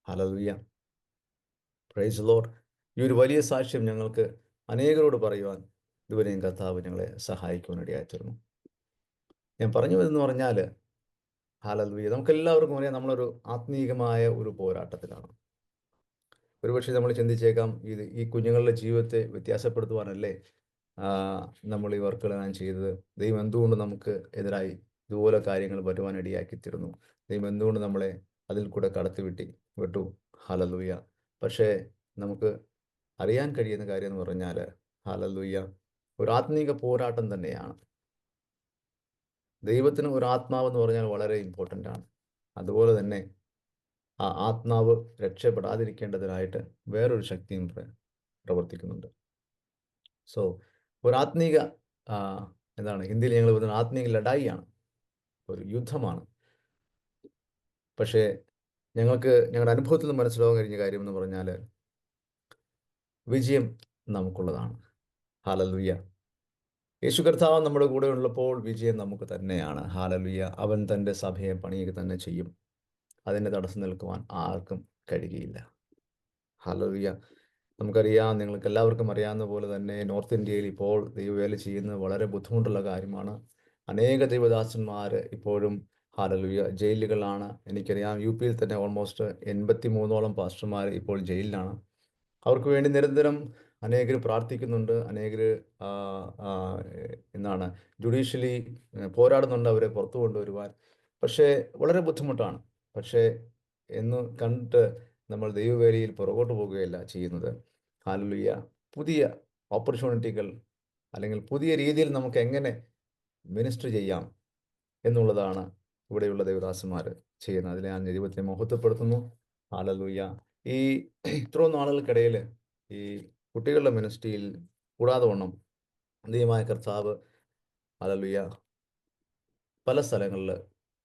Hallelujah, praise Lord. ഈ ഒരു വലിയ സാക്ഷ്യം ഞങ്ങൾക്ക് അനേകരോട് പറയുവാൻ ഇതുവരെയും കർത്താവ് ഞങ്ങളെ സഹായിക്കുവാനിടയായിത്തീർന്നു. ഞാൻ പറഞ്ഞു വരുന്നു പറഞ്ഞാൽ, ഹല്ലേലൂയ, നമുക്കെല്ലാവർക്കും അറിയാം നമ്മളൊരു ആത്മീകമായ ഒരു പോരാട്ടത്തിലാണ്. ഒരുപക്ഷെ നമ്മൾ ചിന്തിച്ചേക്കാം, ഈ കുഞ്ഞുങ്ങളുടെ ജീവിതത്തെ വ്യത്യാസപ്പെടുത്തുവാനല്ലേ നമ്മൾ ഈ വർക്കുകളെല്ലാം ചെയ്തത്. ദൈവം എന്തുകൊണ്ട് നമുക്ക് എതിരായി ഇതുപോലെ കാര്യങ്ങൾ വരുവാൻ ഇടയാക്കിത്തീർന്നു? ദൈവം എന്തുകൊണ്ട് നമ്മളെ അതിൽ കൂടെ വിട്ടു? ഹല്ലേലൂയ. പക്ഷേ നമുക്ക് അറിയാൻ കഴിയുന്ന കാര്യം എന്ന് പറഞ്ഞാൽ, ഹല്ലേലൂയ, ഒരു ആത്മീക പോരാട്ടം തന്നെയാണ്. ദൈവത്തിന് ഒരു ആത്മാവെന്ന് പറഞ്ഞാൽ വളരെ ഇമ്പോർട്ടൻ്റ് ആണ്. അതുപോലെ തന്നെ ആ ആത്മാവ് രക്ഷപ്പെടാതിരിക്കേണ്ടതിനായിട്ട് വേറൊരു ശക്തിയും പ്രവർത്തിക്കുന്നുണ്ട്. സോ ഒരു ആത്മീക എന്താണ് ഹിന്ദിയിൽ ഞങ്ങൾ പറയുന്നത്, ആത്മീക ലഡായിയാണ്, ഒരു യുദ്ധമാണ്. പക്ഷേ ഞങ്ങൾക്ക് ഞങ്ങളുടെ അനുഭവത്തിൽ നിന്ന് മനസ്സിലാവാൻ കഴിഞ്ഞ കാര്യം എന്ന് പറഞ്ഞാൽ, വിജയം നമുക്കുള്ളതാണ്. ഹല്ലേലൂയ. യേശു കർത്താവ് നമ്മുടെ കൂടെ ഉള്ളപ്പോൾ വിജയം നമുക്ക് തന്നെയാണ്. ഹല്ലേലൂയ. അവൻ തൻ്റെ സഭയെ പണിയുക തന്നെ ചെയ്യും. അതിന് തടസ്സം നിൽക്കുവാൻ ആർക്കും കഴിയുകയില്ല. ഹല്ലേലൂയ. നമുക്കറിയാം, നിങ്ങൾക്ക് എല്ലാവർക്കും അറിയാവുന്ന പോലെ തന്നെ നോർത്ത് ഇന്ത്യയിൽ ഇപ്പോൾ ദൈവവേല ചെയ്യുന്നത് വളരെ ബുദ്ധിമുട്ടുള്ള കാര്യമാണ്. അനേക ദൈവദാസന്മാർ ഇപ്പോഴും, ഹല്ലേലൂയ, ജയിലുകളാണ്. എനിക്കറിയാം, യു പിയിൽ തന്നെ ഓൾമോസ്റ്റ് 83ഓളം പാസ്റ്റർമാർ ഇപ്പോൾ ജയിലിലാണ്. അവർക്ക് വേണ്ടി നിരന്തരം അനേകർ പ്രാർത്ഥിക്കുന്നുണ്ട്. അനേകർ എന്താണ് ജുഡീഷ്യലി പോരാടുന്നുണ്ട് അവരെ പുറത്തു കൊണ്ടുവരുവാൻ. പക്ഷേ വളരെ ബുദ്ധിമുട്ടാണ്. പക്ഷേ എന്ന് കണ്ടിട്ട് നമ്മൾ ദൈവവേലയിൽ പുറകോട്ട് പോകുകയല്ല ചെയ്യുന്നത്. ഹല്ലേലൂയ. പുതിയ ഓപ്പർച്യൂണിറ്റികൾ, അല്ലെങ്കിൽ പുതിയ രീതിയിൽ നമുക്ക് എങ്ങനെ മിനിസ്റ്റർ ചെയ്യാം എന്നുള്ളതാണ് ഇവിടെയുള്ള ദേവദാസന്മാർ ചെയ്യുന്നത്. അതിൽ ഞാൻ ദൈവത്തെ മഹത്വപ്പെടുത്തുന്നു. ഹല്ലേലൂയ. ഈ ഇത്രയും നാളുകൾക്കിടയിൽ ഈ കുട്ടികളുടെ മിനിസ്ട്രിയിൽ കൂടാതെ വണ്ണം ദൈവമായ കർത്താവ്, ഹല്ലേലൂയ, പല സ്ഥലങ്ങളിൽ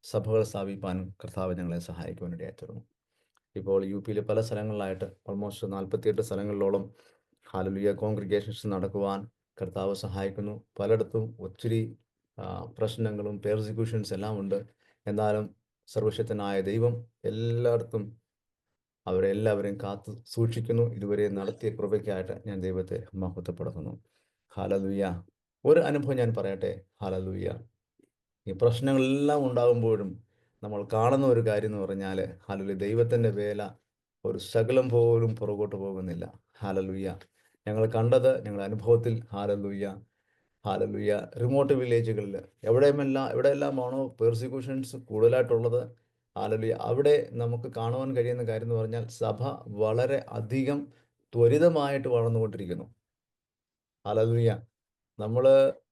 സഭകൾ സ്ഥാപിപ്പാനും കർത്താവ് ഞങ്ങളെ സഹായിക്കുവാനിടയായിത്തീർന്നു. ഇപ്പോൾ യു പിയിലെ പല സ്ഥലങ്ങളിലായിട്ട് ഓൾമോസ്റ്റ് 48 സ്ഥലങ്ങളിലോളം, ഹല്ലേലൂയ, കോൺഗ്രിഗേഷൻസ് നടക്കുവാൻ കർത്താവ് സഹായിക്കുന്നു. പലയിടത്തും ഒത്തിരി പ്രശ്നങ്ങളും പെർസിക്യൂഷൻസ് എല്ലാം ഉണ്ട്. എന്നാലും സർവശക്തനായ ദൈവം എല്ലായിടത്തും അവരെ എല്ലാവരെയും കാത്തു സൂക്ഷിക്കുന്നു. ഇതുവരെ നടത്തിയ കൃപയ്ക്കായിട്ട് ഞാൻ ദൈവത്തെ മഹത്വപ്പെടുത്തുന്നു. ഹല്ലേലൂയ. ഒരു അനുഭവം ഞാൻ പറയട്ടെ. ഹല്ലേലൂയ. ഈ പ്രശ്നങ്ങളെല്ലാം ഉണ്ടാകുമ്പോഴും നമ്മൾ കാണുന്ന ഒരു കാര്യം എന്ന് പറഞ്ഞാൽ, ഹല്ലേലൂയ, ദൈവത്തിൻ്റെ വേല ഒരു ശകലം പോലും പുറകോട്ട് പോകുന്നില്ല. ഹല്ലേലൂയ. ഞങ്ങൾ കണ്ടത് ഞങ്ങളുടെ അനുഭവത്തിൽ, ഹല്ലേലൂയ, ഹല്ലേലൂയ, റിമോട്ട് വില്ലേജുകളിൽ എവിടെയെല്ലാമാണോ പെർസിക്യൂഷൻസ് കൂടുതലായിട്ടുള്ളത്, ഹല്ലേലൂയ, അവിടെ നമുക്ക് കാണുവാൻ കഴിയുന്ന കാര്യം എന്ന് പറഞ്ഞാൽ, സഭ വളരെ അധികം ത്വരിതമായിട്ട് വളർന്നുകൊണ്ടിരിക്കുന്നു. ഹല്ലേലൂയ. നമ്മൾ,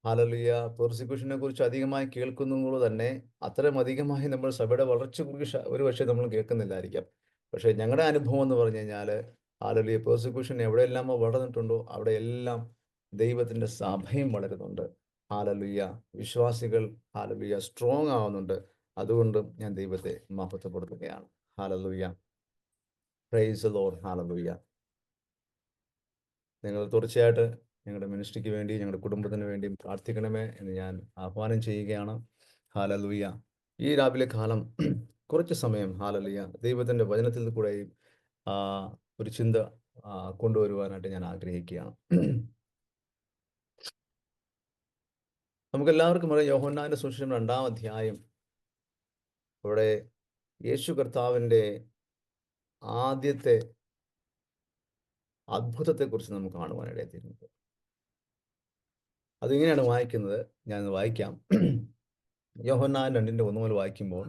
ഹല്ലേലൂയ, പെർസിക്യൂഷനെ കുറിച്ച് അധികമായി കേൾക്കുന്നത് തന്നെ അത്രയും അധികമായി നമ്മൾ സഭയുടെ വളർച്ചയെക്കുറിച്ച് ഒരുപക്ഷെ നമ്മൾ കേൾക്കുന്നില്ലായിരിക്കാം. പക്ഷേ ഞങ്ങളുടെ അനുഭവം എന്ന് പറഞ്ഞു കഴിഞ്ഞാൽ, ഹല്ലേലൂയ, പെർസിക്യൂഷൻ എവിടെയെല്ലാമോ വളർന്നിട്ടുണ്ടോ അവിടെയെല്ലാം ദൈവത്തിൻ്റെ സഭയും വളരുന്നുണ്ട്. ഹല്ലേലൂയ. വിശ്വാസികൾ, ഹല്ലേലൂയ, സ്ട്രോങ് ആവുന്നുണ്ട്. അതുകൊണ്ടും ഞാൻ ദൈവത്തെ മഹത്വപ്പെടുത്തുകയാണ്. Hallelujah. Praise the Lord. Hallelujah. നിങ്ങൾ തീർച്ചയായിട്ട് ഞങ്ങളുടെ മിനിസ്ട്രിക്ക് വേണ്ടി, ഞങ്ങളുടെ കുടുംബത്തിന് വേണ്ടിയും പ്രാർത്ഥിക്കണമേ എന്ന് ഞാൻ ആഹ്വാനം ചെയ്യുകയാണ്. ഹല്ലേലൂയ. ഈ രാവിലെ കാലം കുറച്ച് സമയം, ഹല്ലേലൂയ, ദൈവത്തിൻ്റെ വചനത്തിൽ കൂടെയും ഒരു ചിന്ത കൊണ്ടുവരുവാനായിട്ട് ഞാൻ ആഗ്രഹിക്കുകയാണ്. നമുക്കെല്ലാവർക്കും അറിയാം, യോഹന്നാന്റെ സുവിശേഷം 2-ാം അധ്യായം, അവിടെ യേശു കർത്താവിൻ്റെ ആദ്യത്തെ അത്ഭുതത്തെക്കുറിച്ച് നമുക്ക് കാണുവാനിടയായിത്തീരുന്നത്. അതിങ്ങനെയാണ് വായിക്കുന്നത്. ഞാൻ വായിക്കാം. യോഹന്നാൻ 2:1 മുതൽ വായിക്കുമ്പോൾ,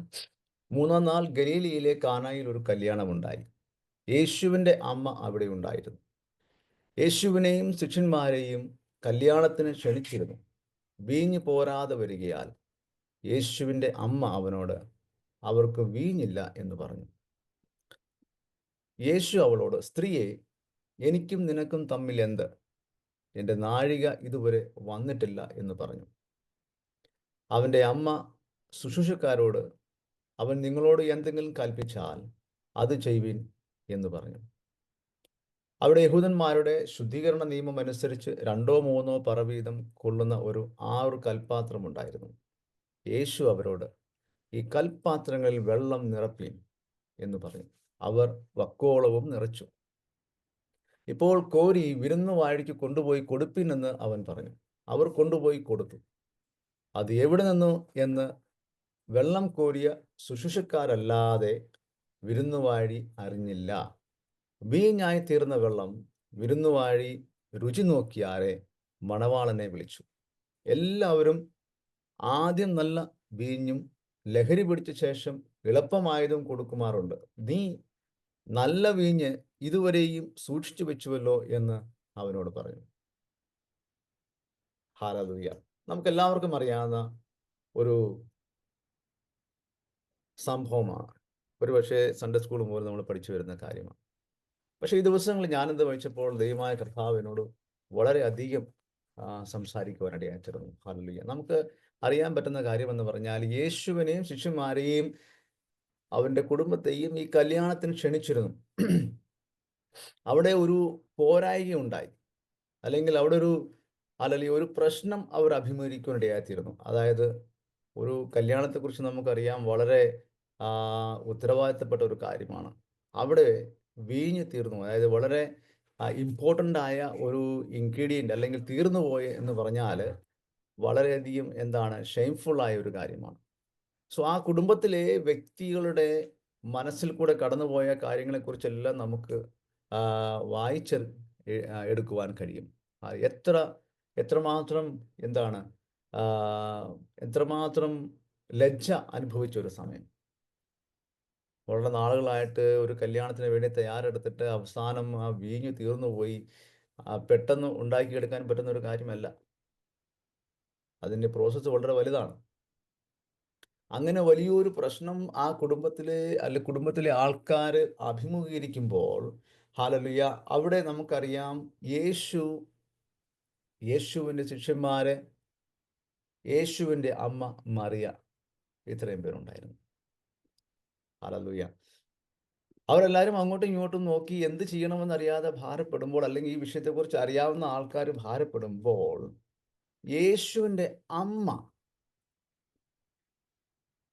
3-ാം നാൾ ഗലീലയിലെ കാനായിൽ ഒരു കല്യാണമുണ്ടായി. യേശുവിൻ്റെ അമ്മ അവിടെ ഉണ്ടായിരുന്നു. യേശുവിനെയും ശിഷ്യന്മാരെയും കല്യാണത്തിന് ക്ഷണിച്ചിരുന്നു. വീഞ്ഞ് പോരാതെ വരികയാൽ യേശുവിൻ്റെ അമ്മ അവനോട്, അവർക്ക് വീഞ്ഞില്ല എന്ന് പറഞ്ഞു. യേശു അവളോട്, സ്ത്രീയെ, എനിക്കും നിനക്കും തമ്മിൽ എന്ത്? എൻ്റെ നാഴിക ഇതുവരെ വന്നിട്ടില്ല എന്ന് പറഞ്ഞു. അവൻ്റെ അമ്മ ശുശ്രൂഷക്കാരോട്, അവൻ നിങ്ങളോട് എന്തെങ്കിലും കൽപ്പിച്ചാൽ അത് ചെയ്യുവിൻ എന്ന് പറഞ്ഞു. അവിടെ യഹൂദന്മാരുടെ ശുദ്ധീകരണ നിയമം അനുസരിച്ച് 2-3 പറ വീതം കൊള്ളുന്ന ഒരു 6 കൽപാത്രം ഉണ്ടായിരുന്നു. യേശു അവരോട്, ഈ കൽപ്പാത്രങ്ങളിൽ വെള്ളം നിറപ്പീൻ എന്ന് പറഞ്ഞു. അവർ വക്കോളവും നിറച്ചു. ഇപ്പോൾ കോരി വിരുന്നുവാഴിക്ക് കൊണ്ടുപോയി കൊടുപ്പിൻ എന്ന് അവൻ പറഞ്ഞു. അവർ കൊണ്ടുപോയി കൊടുത്തു. അത് എവിടെ നിന്നു എന്ന് വെള്ളം കോരിയ ശുശ്രൂഷക്കാരല്ലാതെ വിരുന്നുവാഴി അറിഞ്ഞില്ല. വീഞ്ഞായി തീർന്ന വെള്ളം വിരുന്നുവാഴി രുചി നോക്കിയാറെ മണവാളനെ വിളിച്ചു. എല്ലാവരും ആദ്യം നല്ല വീഞ്ഞും ലഹരി പിടിച്ച ശേഷം എളുപ്പമായതും കൊടുക്കുമാറുണ്ട്. നീ നല്ല വീഞ്ഞ് ഇതുവരെയും സൂക്ഷിച്ചു വെച്ചുവല്ലോ എന്ന് അവനോട് പറഞ്ഞു. ഹല്ലേലൂയ. നമുക്ക് എല്ലാവർക്കും അറിയാവുന്ന ഒരു സംഭവമാണ്. ഒരുപക്ഷേ സൺഡേ സ്കൂൾ മുതൽ നമ്മൾ പഠിച്ചു വരുന്ന കാര്യമാണ്. പക്ഷേ ഈ ദിവസങ്ങളിൽ ഞാനിത് വായിച്ചപ്പോൾ ദൈവമായ കർത്താവ് എന്നോട് വളരെയധികം സംസാരിക്കുവാനിടയായി തീർന്നു. ഹല്ലേലൂയ. നമുക്ക് അറിയാൻ പറ്റുന്ന കാര്യമെന്ന് പറഞ്ഞാൽ യേശുവിനെയും ശിഷ്യന്മാരെയും അവൻ്റെ കുടുംബത്തെയും ഈ കല്യാണത്തിന് ക്ഷണിച്ചിരുന്നു. അവിടെ ഒരു പോരായ്മയുണ്ടായി. അല്ലെങ്കിൽ അവിടെ ഒരു പ്രശ്നം അവർ അഭിമുഖീകരിക്കുവാനിടയായിത്തീരുന്നു. അതായത് ഒരു കല്യാണത്തെക്കുറിച്ച് നമുക്കറിയാം, വളരെ ഉത്തരവാദിത്തപ്പെട്ട ഒരു കാര്യമാണ്. അവിടെ വീഞ്ഞ് തീർന്നു. അതായത് വളരെ ഇമ്പോർട്ടൻ്റ് ആയ ഒരു ഇൻഗ്രീഡിയൻ്റ് അല്ലെങ്കിൽ തീർന്നു പോയി എന്ന് പറഞ്ഞാൽ വളരെയധികം ഷെയിംഫുൾ ആയ ഒരു കാര്യമാണ്. സോ ആ കുടുംബത്തിലെ വ്യക്തികളുടെ മനസ്സിൽ കൂടെ കടന്നുപോയ കാര്യങ്ങളെക്കുറിച്ചെല്ലാം നമുക്ക് വായിച്ച് എടുക്കുവാൻ കഴിയും. എത്രമാത്രം എത്രമാത്രം ലജ്ജ അനുഭവിച്ച ഒരു സമയം. വളരെ നാളുകളായിട്ട് ഒരു കല്യാണത്തിന് വേണ്ടി തയ്യാറെടുത്തിട്ട് അവസാനം ആ വീഞ്ഞ് തീർന്നു പോയി. പെട്ടെന്ന് ഉണ്ടാക്കിയെടുക്കാൻ പറ്റുന്ന ഒരു കാര്യമല്ല. അതിൻ്റെ പ്രോസസ്സ് വളരെ വലുതാണ്. അങ്ങനെ വലിയൊരു പ്രശ്നം ആ കുടുംബത്തിലെ ആൾക്കാർ അഭിമുഖീകരിക്കുമ്പോൾ, ഹല്ലേലൂയ, അവിടെ നമുക്കറിയാം യേശുവിൻ്റെ ശിഷ്യന്മാര്, യേശുവിൻ്റെ അമ്മ മറിയ, ഇത്രയും പേരുണ്ടായിരുന്നു. ഹല്ലേലൂയ. അവരെല്ലാവരും അങ്ങോട്ടും ഇങ്ങോട്ടും നോക്കി എന്ത് ചെയ്യണമെന്നറിയാതെ ഭാരപ്പെടുമ്പോൾ, അല്ലെങ്കിൽ ഈ വിഷയത്തെക്കുറിച്ച് അറിയാവുന്ന ആൾക്കാർ ഭാരപ്പെടുമ്പോൾ, യേശുവിൻ്റെ അമ്മ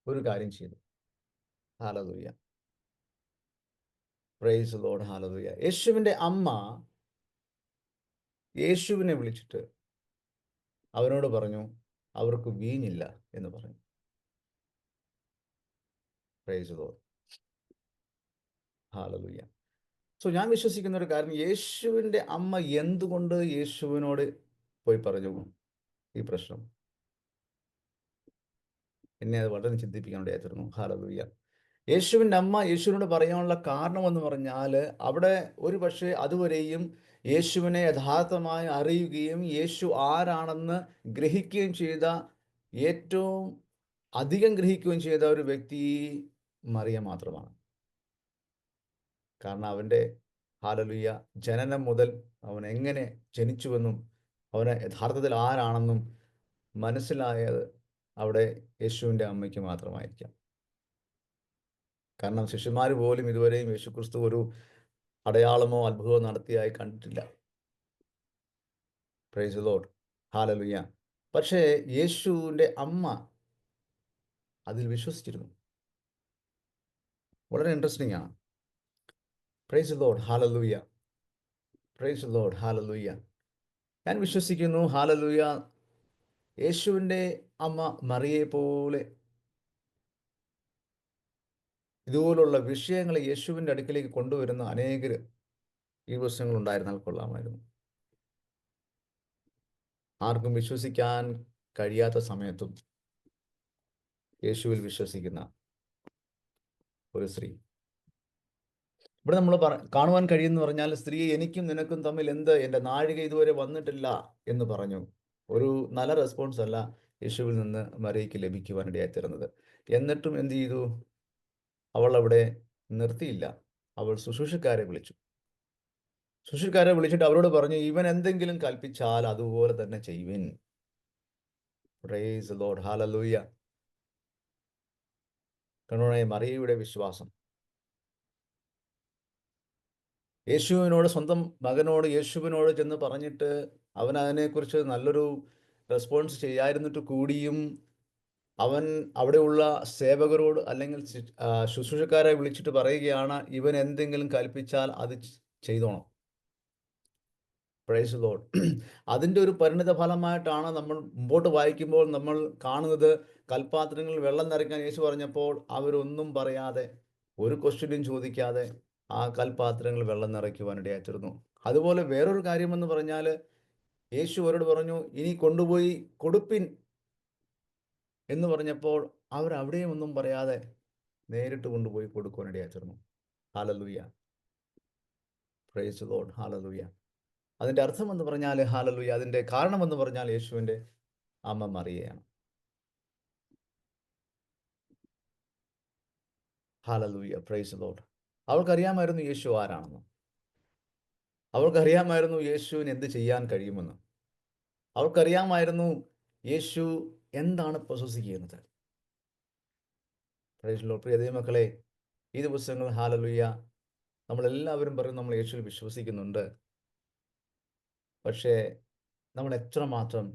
ഒരു കാര്യം ചെയ്തു. Hallelujah. Praise the Lord. Hallelujah. യേശുവിൻ്റെ അമ്മ യേശുവിനെ വിളിച്ചിട്ട് അവനോട് പറഞ്ഞു, അവർക്ക് വീഞ്ഞില്ല എന്ന് പറഞ്ഞു. Price the Lord. Hallelujah. So ഞാൻ വിശ്വസിക്കുന്ന ഒരു കാര്യം, യേശുവിൻ്റെ അമ്മ എന്തുകൊണ്ട് യേശുവിനോട് പോയി പറഞ്ഞു ഈ പ്രശ്നം? എന്നെ അത് വളരെ ചിന്തിപ്പിക്കാനിടയായിരുന്നു. ഹല്ലേലൂയ. യേശുവിൻ്റെ അമ്മ യേശുവിനോട് പറയാനുള്ള കാരണമെന്ന് പറഞ്ഞാൽ, അവിടെ ഒരു പക്ഷേ അതുവരെയും യേശുവിനെ യഥാർത്ഥമായി അറിയുകയും യേശു ആരാണെന്ന് ഗ്രഹിക്കുകയും ചെയ്ത, ഏറ്റവും അധികം ഗ്രഹിക്കുകയും ചെയ്ത ഒരു വ്യക്തി മറിയ മാത്രമാണ്. കാരണം അവൻ്റെ, ഹല്ലേലൂയ, ജനനം മുതൽ അവൻ എങ്ങനെ ജനിച്ചുവെന്നും അവന് യഥാർത്ഥത്തിൽ ആരാണെന്നും മനസ്സിലായത് അവിടെ യേശുവിൻ്റെ അമ്മയ്ക്ക് മാത്രമായിരിക്കാം. കാരണം ശിഷ്യന്മാർ പോലും ഇതുവരെയും യേശുക്രിസ്തു ഒരു അടയാളമോ അത്ഭുതമോ നടത്തിയായി കണ്ടിട്ടില്ല. Price the Lord. ഹല്ലേലൂയ. പക്ഷേ യേശുവിൻ്റെ അമ്മ അതിൽ വിശ്വസിച്ചിരുന്നു. വളരെ ഇൻട്രസ്റ്റിംഗ് ആണ്. Price the Lord. Hallelujah. Praise the Lord. Hallelujah. ഞാൻ വിശ്വസിക്കുന്നു, ഹല്ലേലൂയ, യേശുവിൻ്റെ അമ്മ മറിയയെ പോലെ ഇതുപോലുള്ള വിഷയങ്ങൾ യേശുവിൻ്റെ അടുക്കിലേക്ക് കൊണ്ടുവരുന്ന അനേകർ ഈ ദിവസങ്ങൾ ഉണ്ടായിരുന്നാൽ കൊള്ളാമായിരുന്നു. ആർക്കും വിശ്വസിക്കാൻ കഴിയാത്ത സമയത്തും യേശുവിൽ വിശ്വസിക്കുന്ന ഒരു സ്ത്രീ. ഇവിടെ നമ്മൾ കാണുവാൻ കഴിയുമെന്ന് പറഞ്ഞാൽ, സ്ത്രീ, എനിക്കും നിനക്കും തമ്മിൽ എൻ്റെ നാഴിക ഇതുവരെ വന്നിട്ടില്ല എന്ന് പറഞ്ഞു. ഒരു നല്ല റെസ്പോൺസ് അല്ല യേശുവിൽ നിന്ന് മറിയയ്ക്ക് ലഭിക്കുവാനിടയായിത്തീർന്നത്. എന്നിട്ടും എന്ത് ചെയ്തു? അവൾ അവിടെ നിർത്തിയില്ല. അവൾ ശുശ്രൂഷക്കാരെ വിളിച്ചിട്ട് അവരോട് പറഞ്ഞു, ഇവൻ എന്തെങ്കിലും കൽപ്പിച്ചാൽ അതുപോലെ തന്നെ ചെയ്യുവിൻ. Price the Lord. ഹല്ലേലൂയ. കണ്ണോടെ മറിയയുടെ വിശ്വാസം. സ്വന്തം മകനോട് യേശുവിനോട് ചെന്ന് പറഞ്ഞിട്ട് അവൻ അതിനെക്കുറിച്ച് നല്ലൊരു റെസ്പോൺസ് ചെയ്യാതിരുന്നിട്ട് കൂടിയും അവൻ അവിടെയുള്ള സേവകരോട് അല്ലെങ്കിൽ ശുശ്രൂഷക്കാരെ വിളിച്ചിട്ട് പറയുകയാണ്, ഇവൻ എന്തെങ്കിലും കൽപ്പിച്ചാൽ അത് ചെയ്തോണം. Praise Lord. അതിൻ്റെ ഒരു പരിണിത ഫലമായിട്ടാണ് നമ്മൾ മുമ്പോട്ട് വായിക്കുമ്പോൾ നമ്മൾ കാണുന്നത്. കൽപ്പാത്രങ്ങളിൽ വെള്ളം നിറയ്ക്കാൻ യേശു പറഞ്ഞപ്പോൾ അവരൊന്നും പറയാതെ, ഒരു ക്വസ്റ്റ്യനും ചോദിക്കാതെ ആ കൽപ്പാത്രങ്ങൾ വെള്ളം നിറയ്ക്കുവാൻ ഇടയായിത്തീർന്നു. അതുപോലെ വേറൊരു കാര്യമെന്ന് പറഞ്ഞാൽ, യേശു അവരോട് പറഞ്ഞു, ഇനി കൊണ്ടുപോയി കൊടുപ്പിൻ എന്ന് പറഞ്ഞപ്പോൾ അവരവിടെയും ഒന്നും പറയാതെ നേരിട്ട് കൊണ്ടുപോയി കൊടുക്കുവാൻ ഇടയായിത്തീർന്നു. ഹല്ലേലൂയ. Praise Lord. ഹല്ലേലൂയ. അതിൻ്റെ അർത്ഥമെന്ന് പറഞ്ഞാൽ, ഹല്ലേലൂയ, അതിൻ്റെ കാരണമെന്ന് പറഞ്ഞാൽ യേശുവിൻ്റെ അമ്മ മറിയയാണ്. ഹല്ലേലൂയ. Praise Lord. അവൾക്കറിയാമായിരുന്നു യേശു ആരാണെന്ന്. അവൾക്കറിയാമായിരുന്നു യേശുവിന് എന്ത് ചെയ്യാൻ കഴിയുമെന്ന്. അവൾക്കറിയാമായിരുന്നു യേശു എന്താണ് പൊസസ്സ് ചെയ്യുന്നത്. Praise Lord. പ്രിയ ദൈവമക്കളെ, ഈ ദിവസങ്ങൾ ഹല്ലേലൂയ നമ്മളെല്ലാവരും പറയും നമ്മൾ യേശുവിൽ വിശ്വസിക്കുന്നുണ്ട്. പക്ഷേ നമ്മൾ എത്രമാത്രം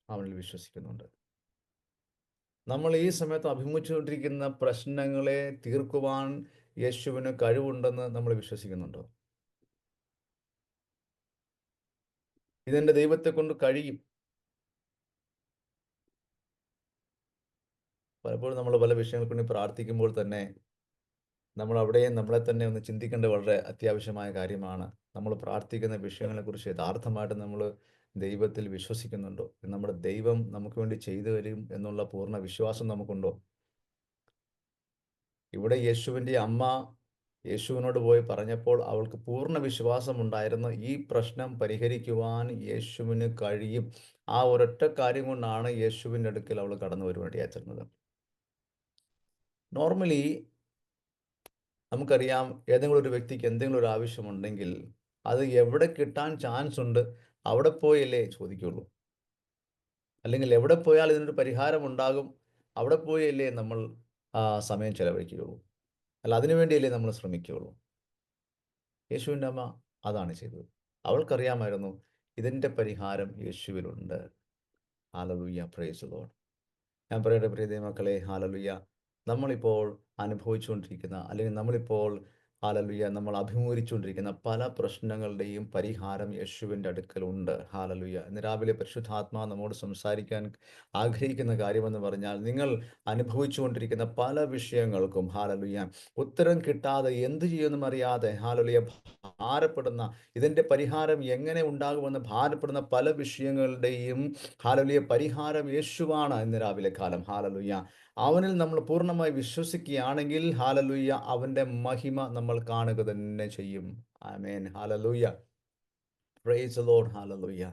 അവനിൽ വിശ്വസിക്കുന്നുണ്ട്? നമ്മൾ ഈ സമയത്ത് അഭിമുഖീകരിച്ചുകൊണ്ടിരിക്കുന്ന പ്രശ്നങ്ങളെ തീർക്കുവാൻ യേശുവിന് കഴിവുണ്ടെന്ന് നമ്മൾ വിശ്വസിക്കുന്നുണ്ടോ? ഇതെൻ്റെ ദൈവത്തെ കൊണ്ട് കഴിയും. പലപ്പോഴും നമ്മൾ പല വിഷയങ്ങൾക്ക് വേണ്ടി പ്രാർത്ഥിക്കുമ്പോൾ തന്നെ നമ്മൾ അവിടെയും നമ്മളെ തന്നെ ഒന്ന് ചിന്തിക്കേണ്ടത് വളരെ അത്യാവശ്യമായ കാര്യമാണ്. നമ്മൾ പ്രാർത്ഥിക്കുന്ന വിഷയങ്ങളെക്കുറിച്ച് യഥാർത്ഥമായിട്ട് നമ്മൾ ദൈവത്തിൽ വിശ്വസിക്കുന്നുണ്ടോ? നമ്മുടെ ദൈവം നമുക്ക് വേണ്ടി ചെയ്തു തരും എന്നുള്ള പൂർണ്ണ വിശ്വാസം നമുക്കുണ്ടോ? ഇവിടെ യേശുവിൻ്റെ അമ്മ യേശുവിനോട് പോയി പറഞ്ഞപ്പോൾ അവൾക്ക് പൂർണ്ണ വിശ്വാസമുണ്ടായിരുന്നു, ഈ പ്രശ്നം പരിഹരിക്കുവാൻ യേശുവിന് കഴിയും. ആ ഒരൊറ്റ കാര്യം കൊണ്ടാണ് യേശുവിൻ്റെ അടുക്കൽ അവൾ കടന്നു വരുവാൻ ഇടയായിത്തീർന്നത്. നോർമലി നമുക്കറിയാം, ഏതെങ്കിലും ഒരു വ്യക്തിക്ക് എന്തെങ്കിലും ഒരു ആവശ്യമുണ്ടെങ്കിൽ അത് എവിടെ കിട്ടാൻ ചാൻസ് ഉണ്ട് അവിടെ പോയല്ലേ ചോദിക്കുള്ളൂ. അല്ലെങ്കിൽ എവിടെ പോയാൽ ഇതിനൊരു പരിഹാരം ഉണ്ടാകും അവിടെ പോയല്ലേ നമ്മൾ സമയം ചെലവഴിക്കുകയുള്ളൂ. അല്ല, അതിനു വേണ്ടിയല്ലേ നമ്മൾ ശ്രമിക്കുകയുള്ളൂ. യേശുവിൻ്റെ അമ്മ അതാണ് ചെയ്തത്. അവൾക്കറിയാമായിരുന്നു ഇതിൻ്റെ പരിഹാരം യേശുവിലുണ്ട്. ഹല്ലേലൂയ. Praise the Lord. ഞാൻ പറയട്ടെ പ്രിയ ദൈവമക്കളെ, ഹല്ലേലൂയ, നമ്മളിപ്പോൾ അനുഭവിച്ചുകൊണ്ടിരിക്കുന്ന അല്ലെങ്കിൽ നമ്മളിപ്പോൾ ഹല്ലേലൂയ നമ്മൾ അഭിമുഖീകരിച്ചുകൊണ്ടിരിക്കുന്ന പല പ്രശ്നങ്ങളുടെയും പരിഹാരം യേശുവിൻ്റെ അടുക്കലുണ്ട്. ഹല്ലേലൂയ. ഇന്ന് രാവിലെ പരിശുദ്ധാത്മാവ് നമ്മോട് സംസാരിക്കാൻ ആഗ്രഹിക്കുന്ന കാര്യമെന്ന് പറഞ്ഞാൽ, നിങ്ങൾ അനുഭവിച്ചുകൊണ്ടിരിക്കുന്ന പല വിഷയങ്ങൾക്കും ഹല്ലേലൂയ ഉത്തരം കിട്ടാതെ എന്ത് ചെയ്യുമെന്നും അറിയാതെ ഹല്ലേലൂയ ഭാരപ്പെടുന്ന, ഇതിൻ്റെ പരിഹാരം എങ്ങനെ ഉണ്ടാകുമെന്ന് ഭാരപ്പെടുന്ന പല വിഷയങ്ങളുടെയും ഹല്ലേലൂയ പരിഹാരം യേശുവാണ്. ഇന്ന് രാവിലെ കാലം ഹല്ലേലൂയ അവനിൽ നമ്മൾ പൂർണ്ണമായി വിശ്വസിക്കുകയാണെങ്കിൽ ഹല്ലേലൂയ അവൻ്റെ മഹിമ നമ്മൾ കാണുക തന്നെ ചെയ്യും. Amen. Hallelujah. Praise the Lord. Hallelujah.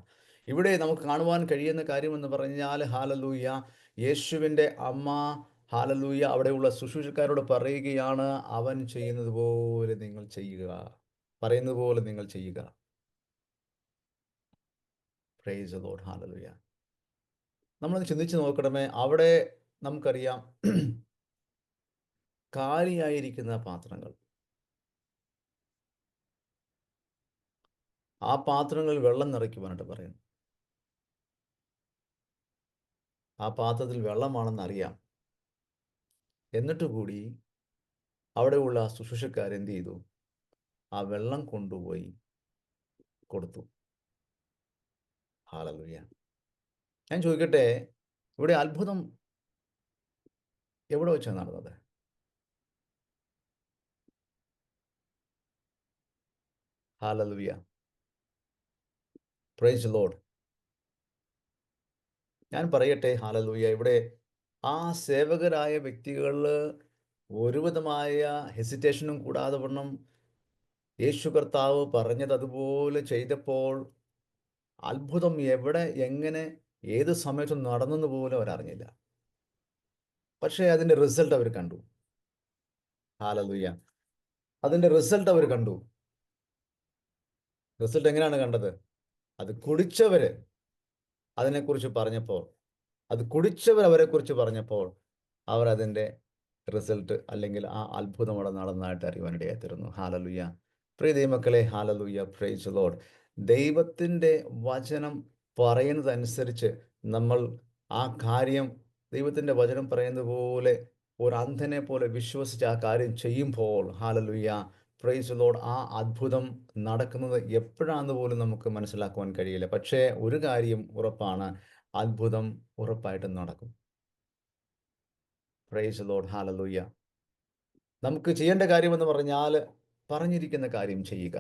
ഇവിടെ നമുക്ക് കാണുവാൻ കഴിയുന്ന കാര്യമെന്ന് പറഞ്ഞാൽ ഹല്ലേലൂയ യേശുവിൻ്റെ അമ്മ ഹല്ലേലൂയ അവിടെയുള്ള ശുശ്രൂഷക്കാരോട് പറയുകയാണ്, അവൻ ചെയ്യുന്നത് പോലെ നിങ്ങൾ ചെയ്യുക. പറയുന്നത് പോലെ നിങ്ങൾ ചെയ്യുക. Price the Lord. ഹല്ലേലൂയ. നമ്മളൊന്ന് ചിന്തിച്ച് നോക്കണമേ, അവിടെ നമുക്കറിയാം കാലിയായിരിക്കുന്ന പാത്രങ്ങൾ. ആ പാത്രങ്ങളിൽ വെള്ളം നിറയ്ക്കുവാനായിട്ട് പറയുന്നു. ആ പാത്രത്തിൽ വെള്ളമാണെന്നറിയാം. എന്നിട്ട് കൂടി അവിടെയുള്ള ശുശ്രൂഷക്കാർ എന്ത് ചെയ്തു? ആ വെള്ളം കൊണ്ടുപോയി കൊടുത്തു. ഹല്ലേലൂയ. ഞാൻ ചോദിക്കട്ടെ, ഇവിടെ അത്ഭുതം എവിടെ വെച്ചാണ് നടന്നത്? ഹല്ലേലൂയ. Praise the Lord. ഞാൻ പറയട്ടെ, ഹല്ലേലൂയ, ഇവിടെ ആ സേവകരായ വ്യക്തികൾ ഒരുവിധമായ ഹെസിറ്റേഷനും കൂടാതെ വണ്ണം യേശു കർത്താവ് പറഞ്ഞത് അതുപോലെ ചെയ്തപ്പോൾ അത്ഭുതം എവിടെ, എങ്ങനെ, ഏത് സമയത്ത് നടന്നെന്ന് പോലും അവരറിഞ്ഞില്ല. പക്ഷേ അതിൻ്റെ റിസൾട്ട് അവർ കണ്ടു. ഹല്ലേലൂയ. അതിൻ്റെ റിസൾട്ട് അവർ കണ്ടു. റിസൾട്ട് എങ്ങനെയാണ് കണ്ടത്? അത് കുടിച്ചവര് അതിനെക്കുറിച്ച് പറഞ്ഞപ്പോൾ, അത് കുടിച്ചവർ അവരെക്കുറിച്ച് പറഞ്ഞപ്പോൾ അവർ അതിൻ്റെ റിസൾട്ട് അല്ലെങ്കിൽ ആ അത്ഭുതം അവിടെ നടന്നതായിട്ട് അറിയുവാനിടയായിത്തീർന്നു. ഹല്ലേലൂയ. പ്രിയ ദൈവമക്കളെ, ഹല്ലേലൂയ. Praise the Lord. ദൈവത്തിൻ്റെ വചനം പറയുന്നതനുസരിച്ച് നമ്മൾ ആ കാര്യം ദൈവത്തിൻ്റെ വചനം പറയുന്നത് പോലെ ഒരു അന്ധനെ പോലെ വിശ്വസിച്ച് ആ കാര്യം ചെയ്യുമ്പോൾ ഹല്ലേലൂയ, പ്രൈസ് ലോർഡ്, ആ അത്ഭുതം നടക്കുന്നത് എപ്പോഴാണെന്ന് പോലും നമുക്ക് മനസ്സിലാക്കുവാൻ കഴിയില്ല. പക്ഷേ ഒരു കാര്യം ഉറപ്പാണ്, അത്ഭുതം ഉറപ്പായിട്ടും നടക്കും. Praise Lord, hallelujah. നമുക്ക് ചെയ്യേണ്ട കാര്യമെന്ന് പറഞ്ഞാൽ പറഞ്ഞിരിക്കുന്ന കാര്യം ചെയ്യുക.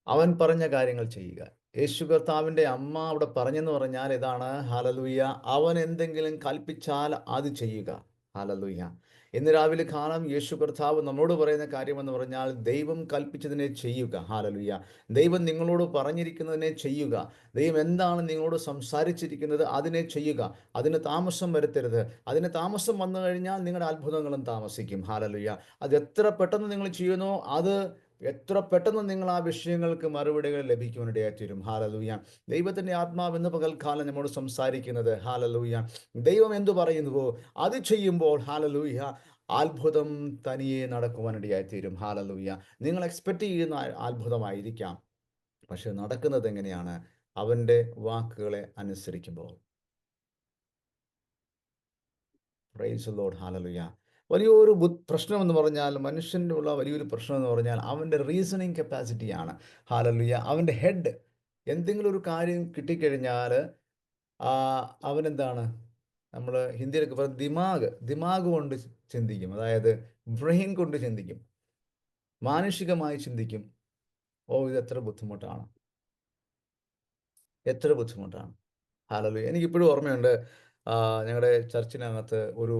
അവൻ പറഞ്ഞ കാര്യങ്ങൾ ചെയ്യുക. യേശു കർത്താവിൻ്റെ അമ്മ അവിടെ പറഞ്ഞെന്ന് പറഞ്ഞാൽ ഇതാണ്, ഹല്ലേലൂയ, അവൻ എന്തെങ്കിലും കൽപ്പിച്ചാൽ അത് ചെയ്യുക. ഹല്ലേലൂയ. ഇന്ന് രാവിലെ കാണാം യേശു കർത്താവ് നമ്മളോട് പറയുന്ന കാര്യമെന്ന് പറഞ്ഞാൽ ദൈവം കൽപ്പിച്ചതിനെ ചെയ്യുക. ഹല്ലേലൂയ. ദൈവം നിങ്ങളോട് പറഞ്ഞിരിക്കുന്നതിനെ ചെയ്യുക. ദൈവം എന്താണ് നിങ്ങളോട് സംസാരിച്ചിരിക്കുന്നത് അതിനെ ചെയ്യുക. അതിന് താമസം വരുത്തരുത്. അതിന് താമസം വന്നു കഴിഞ്ഞാൽ നിങ്ങളുടെ അത്ഭുതങ്ങളും താമസിക്കും. ഹല്ലേലൂയ. അത് എത്ര പെട്ടെന്ന് നിങ്ങൾ ചെയ്യുന്നോ അത് എത്ര പെട്ടെന്ന് നിങ്ങൾ ആ വിഷയങ്ങൾക്ക് മറുപടികൾ ലഭിക്കുവാനിടയായിത്തീരും. ഹാലലൂയ. ദൈവത്തിൻ്റെ ആത്മാവ് ഇന്ന് പകൽക്കാലം നമ്മോട് സംസാരിക്കുന്നത്, ഹാലലൂയ, ദൈവം എന്തു പറയുന്നുവോ അത് ചെയ്യുമ്പോൾ ഹാലലൂയ അത്ഭുതം തനിയെ നടക്കുവാനിടയായിത്തീരും. ഹാലലൂയ. നിങ്ങൾ എക്സ്പെക്റ്റ് ചെയ്യുന്ന അത്ഭുതമായിരിക്കാം, പക്ഷെ നടക്കുന്നത് എങ്ങനെയാണ്? അവൻ്റെ വാക്കുകളെ അനുസരിക്കുമ്പോൾ. Price Lord, hallelujah. വലിയൊരു പ്രശ്നം എന്ന് പറഞ്ഞാൽ, മനുഷ്യൻ്റെ ഉള്ള വലിയൊരു പ്രശ്നം എന്ന് പറഞ്ഞാൽ അവൻ്റെ റീസണിങ് കപ്പാസിറ്റിയാണ്. ഹാലലൂയ. അവൻ്റെ ഹെഡ് എന്തെങ്കിലും ഒരു കാര്യം കിട്ടിക്കഴിഞ്ഞാൽ അവനെന്താണ്, നമ്മൾ ഹിന്ദിയിലൊക്കെ പറയും ദിമാഗ്, ദിമാഗ് കൊണ്ട് ചിന്തിക്കും. അതായത് ബ്രെയിൻ കൊണ്ട് ചിന്തിക്കും, മാനുഷികമായി ചിന്തിക്കും. ഓ, ഇത് എത്ര ബുദ്ധിമുട്ടാണ്, എത്ര ബുദ്ധിമുട്ടാണ്. ഹാലലൂയ. എനിക്കിപ്പോഴും ഓർമ്മയുണ്ട്, ഞങ്ങളുടെ ചർച്ചിനകത്ത് ഒരു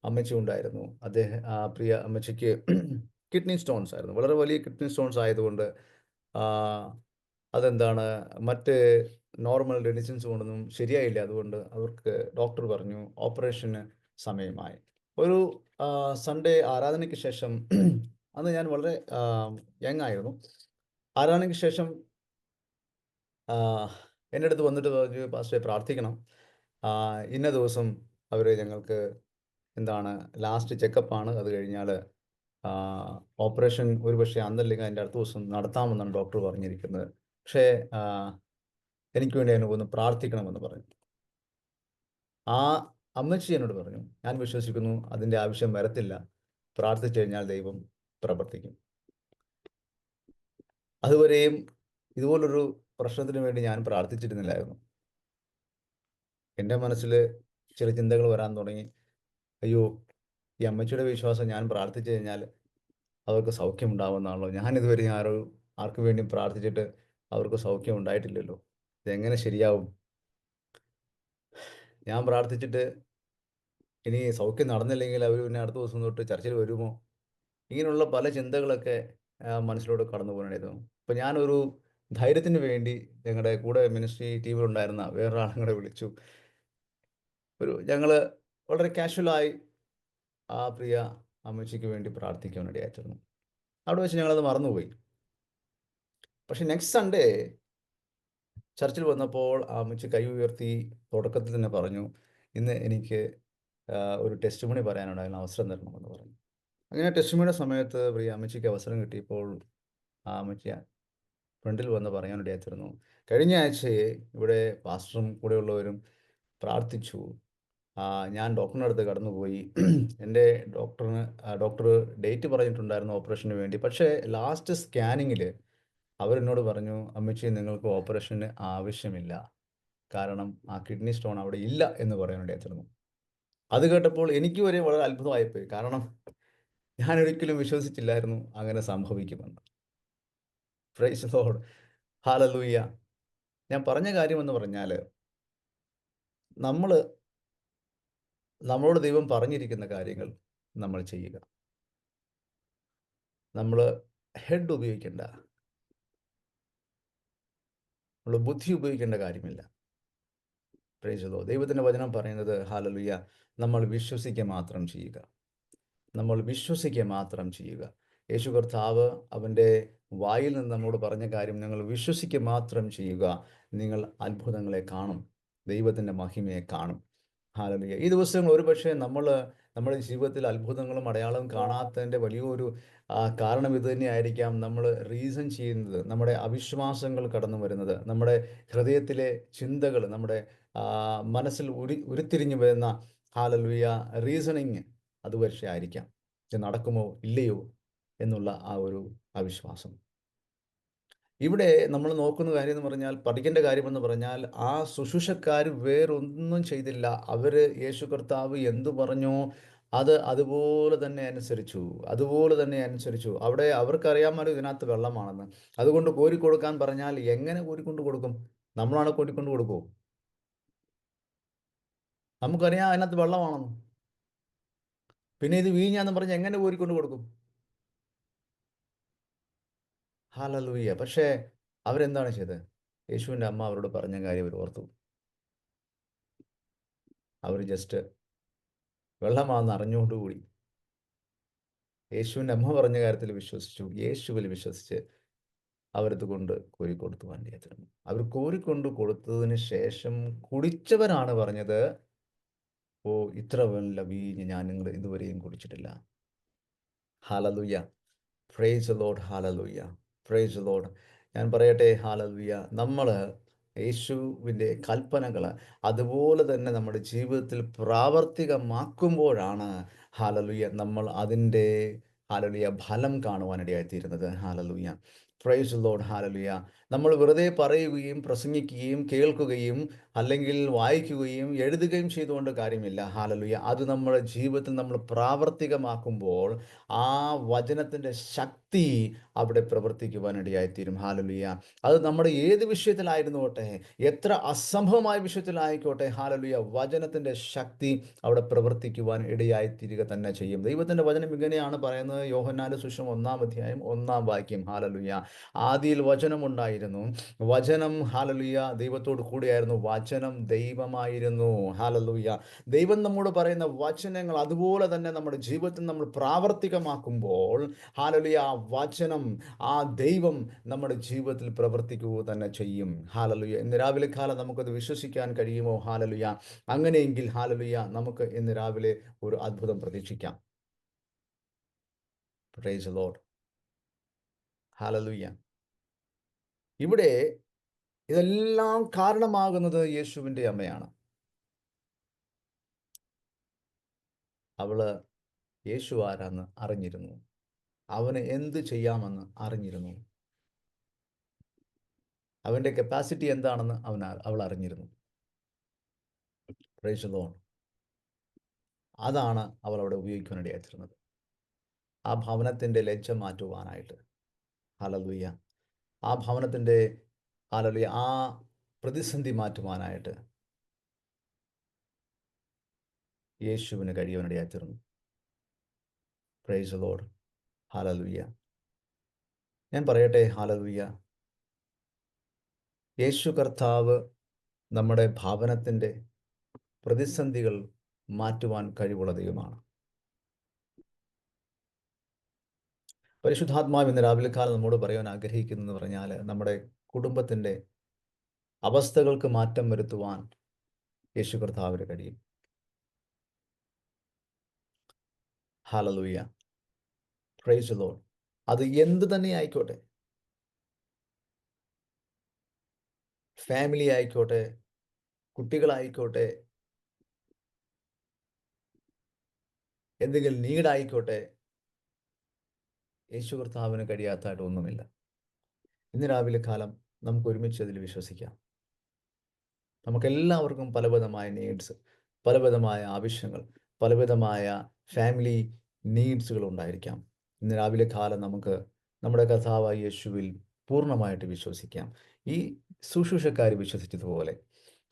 അമ്മച്ചി ഉണ്ടായിരുന്നു. ആ പ്രിയ അമ്മച്ചിക്ക് കിഡ്നി സ്റ്റോൺസ് ആയിരുന്നു. വളരെ വലിയ കിഡ്നി സ്റ്റോൺസ് ആയതുകൊണ്ട് അതെന്താണ്, മറ്റ് നോർമൽ മെഡിസിൻസ് കൊണ്ടൊന്നും ശരിയായില്ല. അതുകൊണ്ട് അവർക്ക് ഡോക്ടർ പറഞ്ഞു ഓപ്പറേഷന് സമയമായി. ഒരു സൺഡേ ആരാധനയ്ക്ക് ശേഷം അന്ന് ഞാൻ വളരെ യങ് ആയിരുന്നു. ആരാധനയ്ക്ക് ശേഷം എൻ്റെ അടുത്ത് വന്നിട്ട് പറഞ്ഞു, പാസ്റ്ററെ പ്രാർത്ഥിക്കണം, ഇന്ന ദിവസം അവർ ഞങ്ങൾക്ക് എന്താണ് ലാസ്റ്റ് ചെക്കപ്പാണ്, അത് കഴിഞ്ഞാൽ ഓപ്പറേഷൻ ഒരുപക്ഷെ അന്നല്ലെങ്കിൽ അതിൻ്റെ അടുത്ത ദിവസം നടത്താമെന്നാണ് ഡോക്ടർ പറഞ്ഞിരിക്കുന്നത്. പക്ഷേ എനിക്ക് വേണ്ടി അതിനെ ഒന്ന് പ്രാർത്ഥിക്കണമെന്ന് പറഞ്ഞു. ആ അമ്മച്ചി എന്നോട് പറഞ്ഞു, ഞാൻ വിശ്വസിക്കുന്നു അതിൻ്റെ ആവശ്യം വരത്തില്ല, പ്രാർത്ഥിച്ചു കഴിഞ്ഞാൽ ദൈവം പ്രവർത്തിക്കും. അതുവരെയും ഇതുപോലൊരു പ്രശ്നത്തിന് വേണ്ടി ഞാൻ പ്രാർത്ഥിച്ചിരുന്നില്ലായിരുന്നു. എൻ്റെ മനസ്സിൽ ചില ചിന്തകൾ വരാൻ തുടങ്ങി. അയ്യോ, ഈ അമ്മച്ചിയുടെ വിശ്വാസം ഞാൻ പ്രാർത്ഥിച്ചു കഴിഞ്ഞാൽ അവർക്ക് സൗഖ്യം ഉണ്ടാവുമെന്നാണല്ലോ. ഞാനിതുവരെ ആർക്ക് വേണ്ടിയും പ്രാർത്ഥിച്ചിട്ട് അവർക്ക് സൗഖ്യം ഉണ്ടായിട്ടില്ലല്ലോ. ഇതെങ്ങനെ ശരിയാവും? ഞാൻ പ്രാർത്ഥിച്ചിട്ട് ഇനി സൗഖ്യം നടന്നില്ലെങ്കിൽ അവർ പിന്നെ അടുത്ത ദിവസം തൊട്ട് ചർച്ചിൽ വരുമോ? ഇങ്ങനെയുള്ള പല ചിന്തകളൊക്കെ മനസ്സിലൂടെ കടന്നു പോകാനായിരുന്നു. അപ്പോൾ ഞാനൊരു ധൈര്യത്തിന് വേണ്ടി ഞങ്ങളുടെ കൂടെ മിനിസ്ട്രി ടീമിലുണ്ടായിരുന്ന വേറൊരാളും കൂടെ വിളിച്ചു. ഞങ്ങൾ വളരെ കാഷ്വലായി ആ പ്രിയ അമ്മച്ചിക്ക് വേണ്ടി പ്രാർത്ഥിക്കാൻ വേണ്ടിയായിരുന്നു. അവിടെ വെച്ച് ഞങ്ങളത് മറന്നുപോയി. പക്ഷെ നെക്സ്റ്റ് സൺഡേ ചർച്ചിൽ വന്നപ്പോൾ ആ അമ്മച്ചി കൈ ഉയർത്തി തുടക്കത്തിൽ തന്നെ പറഞ്ഞു, ഇന്ന് എനിക്ക് ഒരു ടെസ്റ്റിമണി പറയാനുണ്ട്, അതിന് അവസരം തരണമെന്ന് പറഞ്ഞു. അങ്ങനെ ടെസ്റ്റിമണിയുടെ സമയത്ത് പ്രിയ അമ്മച്ചിക്ക് അവസരം കിട്ടിയപ്പോൾ ആ അമ്മച്ചി ഫ്രണ്ടിൽ വന്ന് പറയാനിടയായിത്തീർന്നു, കഴിഞ്ഞ ആഴ്ചയെ ഇവിടെ പാസ്റ്ററും കൂടെയുള്ളവരും പ്രാർത്ഥിച്ചു. ഞാൻ ഡോക്ടറിൻ്റെ അടുത്ത് കടന്നുപോയി. എൻ്റെ ഡോക്ടർ ഡേറ്റ് പറഞ്ഞിട്ടുണ്ടായിരുന്നു ഓപ്പറേഷന് വേണ്ടി. പക്ഷേ ലാസ്റ്റ് സ്കാനിങ്ങിൽ അവരെന്നോട് പറഞ്ഞു, അമ്മച്ചി നിങ്ങൾക്ക് ഓപ്പറേഷന് ആവശ്യമില്ല, കാരണം ആ കിഡ്നി സ്റ്റോൺ അവിടെ ഇല്ല എന്ന് പറയാനിടയായിത്തീർന്നു. അത് കേട്ടപ്പോൾ എനിക്ക് വരെ വളരെ അത്ഭുതമായിപ്പോയി. കാരണം ഞാൻ ഒരിക്കലും വിശ്വസിച്ചില്ലായിരുന്നു അങ്ങനെ സംഭവിക്കുമെന്ന്. Praise Lord, hallelujah. ഞാൻ പറഞ്ഞ കാര്യമെന്ന് പറഞ്ഞാൽ, നമ്മളോട് ദൈവം പറഞ്ഞിരിക്കുന്ന കാര്യങ്ങൾ നമ്മൾ ചെയ്യുക. നമ്മൾ ഹെഡ് ഉപയോഗിക്കേണ്ട, നമ്മൾ ബുദ്ധി ഉപയോഗിക്കേണ്ട കാര്യമില്ല. Praise Lord. ദൈവത്തിൻ്റെ വചനം പറയുന്നത്, ഹല്ലേലൂയ, നമ്മൾ വിശ്വസിക്കുക മാത്രം ചെയ്യുക. നമ്മൾ വിശ്വസിക്കുക മാത്രം ചെയ്യുക. യേശു കർത്താവ് അവൻ്റെ വായിൽ നിന്ന് നമ്മോട് പറഞ്ഞ കാര്യം, നിങ്ങൾ വിശ്വസിക്കുക മാത്രം ചെയ്യുക, നിങ്ങൾ അത്ഭുതങ്ങളെ കാണും, ദൈവത്തിൻ്റെ മഹിമയെ കാണും. ഹല്ലേലൂയ. ഈ ദിവസങ്ങൾ ഒരുപക്ഷെ നമ്മുടെ ജീവിതത്തിൽ അത്ഭുതങ്ങളും അടയാളവും കാണാത്തതിൻ്റെ വലിയൊരു കാരണം ഇത് തന്നെയായിരിക്കാം. നമ്മൾ റീസൺ ചെയ്യുന്നത്, നമ്മുടെ അവിശ്വാസങ്ങൾ കടന്നു വരുന്നത്, നമ്മുടെ ഹൃദയത്തിലെ ചിന്തകൾ, നമ്മുടെ മനസ്സിൽ ഉരുത്തിരിഞ്ഞു വരുന്ന ഹാലലുയ റീസണിങ് അത് പക്ഷേ ആയിരിക്കാം. ഇത് നടക്കുമോ ഇല്ലയോ എന്നുള്ള ആ ഒരു അവിശ്വാസം. ഇവിടെ നമ്മൾ നോക്കുന്ന കാര്യം എന്ന് പറഞ്ഞാൽ, പഠിക്കേണ്ട കാര്യമെന്ന് പറഞ്ഞാൽ, ആ ശുശ്രൂഷക്കാർ വേറൊന്നും ചെയ്തില്ല. അവര് യേശു കർത്താവ് എന്തു പറഞ്ഞോ അത് അതുപോലെ തന്നെ അനുസരിച്ചു. അതുപോലെ തന്നെ അനുസരിച്ചു. അവിടെ അവർക്കറിയാമല്ലോ ഇതിനകത്ത് വെള്ളമാണെന്ന്. അതുകൊണ്ട് കോരിക്കൊടുക്കാൻ പറഞ്ഞാൽ എങ്ങനെ കോരിക്കൊണ്ട് കൊടുക്കും? നമ്മളാണെ കോരിക്കൊണ്ട് കൊടുക്കുവോ? നമുക്കറിയാം അതിനകത്ത് വെള്ളമാണെന്ന്. പിന്നെ ഇത് വീഞ്ഞാന്ന് പറഞ്ഞ് എങ്ങനെ കോരിക്കൊണ്ട് കൊടുക്കും? ഹല്ലേലൂയ! പക്ഷേ അവരെന്താണ് ചെയ്തത്? യേശുവിൻ്റെ അമ്മ അവരോട് പറഞ്ഞ കാര്യം അവർ ഓർത്തു. അവർ ജസ്റ്റ് വെള്ളമാണെന്ന് അറിഞ്ഞുകൊണ്ടുകൂടി യേശുവിൻ്റെ അമ്മ പറഞ്ഞ കാര്യത്തിൽ വിശ്വസിച്ചു. യേശുവിൽ വിശ്വസിച്ച് അവരത് കൊണ്ട് കോരിക്കൊടുത്തു വണ്ടിയത്തിന്. അവർ കോരിക്കൊണ്ട് കൊടുത്തതിന് ശേഷം കുടിച്ചവരാണ് പറഞ്ഞത്, "ഓ, ഇത്ര നല്ല വീഞ്ഞ് ഞാൻ ഇതുവരെയും കുടിച്ചിട്ടില്ല." Hallelujah! Praise the Lord. Hallelujah! Praise the Lord. ഞാൻ പറയട്ടെ, ഹല്ലേലൂയ! നമ്മള് യേശുവിൻ്റെ കൽപ്പനകള് അതുപോലെ തന്നെ നമ്മുടെ ജീവിതത്തിൽ പ്രാവർത്തികമാക്കുമ്പോഴാണ് ഹല്ലേലൂയ നമ്മൾ അതിൻ്റെ ഹല്ലേലൂയ ഫലം കാണുവാനിടയായിത്തീരുന്നത്. Hallelujah! Praise the Lord. Hallelujah! നമ്മൾ വെറുതെ പറയുകയും പ്രസംഗിക്കുകയും കേൾക്കുകയും അല്ലെങ്കിൽ വായിക്കുകയും എഴുതുകയും ചെയ്തുകൊണ്ട് കാര്യമില്ല. ഹല്ലേലൂയ! അത് നമ്മുടെ ജീവിതത്തിൽ നമ്മൾ പ്രാവർത്തികമാക്കുമ്പോൾ ആ വചനത്തിൻ്റെ ശക്തി അവിടെ പ്രവർത്തിക്കുവാനിടയായിത്തീരും. ഹല്ലേലൂയ! അത് നമ്മുടെ ഏത് വിഷയത്തിലായിരുന്നുകൊള്ളട്ടെ, എത്ര അസംഭവമായ വിഷയത്തിലായിക്കോട്ടെ, ഹല്ലേലൂയ! വചനത്തിൻ്റെ ശക്തി അവിടെ പ്രവർത്തിക്കുവാൻ ഇടയായിത്തീരുക തന്നെ ചെയ്യും. ദൈവത്തിൻ്റെ വചനം ഇങ്ങനെയാണ് പറയുന്നത്. യോഹന്നാന്റെ സുവിശേഷം 1-ാം അധ്യായം 1-ാം വാക്യം. ഹല്ലേലൂയ! ആദിയിൽ വചനമുണ്ടായിരുന്നു. വചനം ഹല്ലേലൂയ ദൈവത്തോട് കൂടെയായിരുന്നു. വചനം ദൈവമായിരുന്നു. ഹല്ലേലൂയ! ദൈവം നമ്മോട് പറയുന്ന വചനങ്ങൾ അതുപോലെ തന്നെ നമ്മുടെ ജീവിതത്തിൽ നമ്മൾ പ്രാവർത്തികമാക്കുമ്പോൾ ഹല്ലേലൂയ ആ വചനം, ആ ദൈവം നമ്മുടെ ജീവിതത്തിൽ പ്രവർത്തിക്കുക തന്നെ ചെയ്യും. ഹല്ലേലൂയ! ഇന്ന് രാവിലെ കാലം നമുക്കത് വിശ്വസിക്കാൻ കഴിയുമോ? ഹല്ലേലൂയ! അങ്ങനെയെങ്കിൽ ഹല്ലേലൂയ നമുക്ക് ഇന്ന് രാവിലെ ഒരു അത്ഭുതം പ്രതീക്ഷിക്കാം. Price the Lord. ഹല്ലേലൂയ! ഇവിടെ ഇതെല്ലാം കാരണമാകുന്നത് യേശുവിൻ്റെ അമ്മയാണ്. അവള് യേശു ആരാന്ന് അറിഞ്ഞിരുന്നു. അവന് എന്ത് ചെയ്യാമെന്ന് അറിഞ്ഞിരുന്നു. അവൻ്റെ കപ്പാസിറ്റി എന്താണെന്ന് അവൾ അറിഞ്ഞിരുന്നു. Price the Lord. അതാണ് അവൾ അവിടെ ഉപയോഗിക്കുവാനിടയായിത്തീർന്നത്. ആ ഭവനത്തിൻ്റെ ലജ്ജ മാറ്റുവാനായിട്ട്. ഹല്ലേലൂയ! ആ ഭവനത്തിൻ്റെ ഹല്ലേലൂയ ആ പ്രതിസന്ധി മാറ്റുവാനായിട്ട് യേശുവിന് കഴിയുവാനിടയായിത്തീർന്നു. Praise the Lord. ഹല്ലേലൂയ! ഞാൻ പറയട്ടെ, ഹല്ലേലൂയ! യേശു കർത്താവ് നമ്മുടെ ഭവനത്തിൻ്റെ പ്രതിസന്ധികൾ മാറ്റുവാൻ കഴിവുള്ള ദൈവമാണ്. പരിശുദ്ധാത്മാവ് ഇന്ന് രാവിലെ കാലം നമ്മോട് പറയാൻ ആഗ്രഹിക്കുന്നതെന്ന് പറഞ്ഞാൽ, നമ്മുടെ കുടുംബത്തിൻ്റെ അവസ്ഥകൾക്ക് മാറ്റം വരുത്തുവാൻ യേശു കർത്താവിന് കഴിയും. ഹല്ലേലൂയ! Praise the Lord. അത് എന്ത് തന്നെ ആയിക്കോട്ടെ. ഫാമിലി ആയിക്കോട്ടെ, കുട്ടികളായിക്കോട്ടെ, എന്തെങ്കിലും നീഡ് ആയിക്കോട്ടെ, യേശു കർത്താവിന് കഴിയാത്തതായിട്ട് ഒന്നുമില്ല. ഇന്ന് രാവിലെ കാലം നമുക്ക് ഒരുമിച്ച് അതിൽ വിശ്വസിക്കാം. നമുക്കെല്ലാവർക്കും പലവിധമായ നീഡ്സ്, പലവിധമായ ആവശ്യങ്ങൾ, പലവിധമായ ഫാമിലി നീഡ്സുകൾ ഉണ്ടായിരിക്കാം. ഇന്ന് രാവിലെ കാലം നമുക്ക് നമ്മുടെ കർത്താവായ യേശുവിൽ പൂർണ്ണമായിട്ട് വിശ്വസിക്കാം. ഈ ശുശ്രൂഷക്കാർ വിശ്വസിച്ചതുപോലെ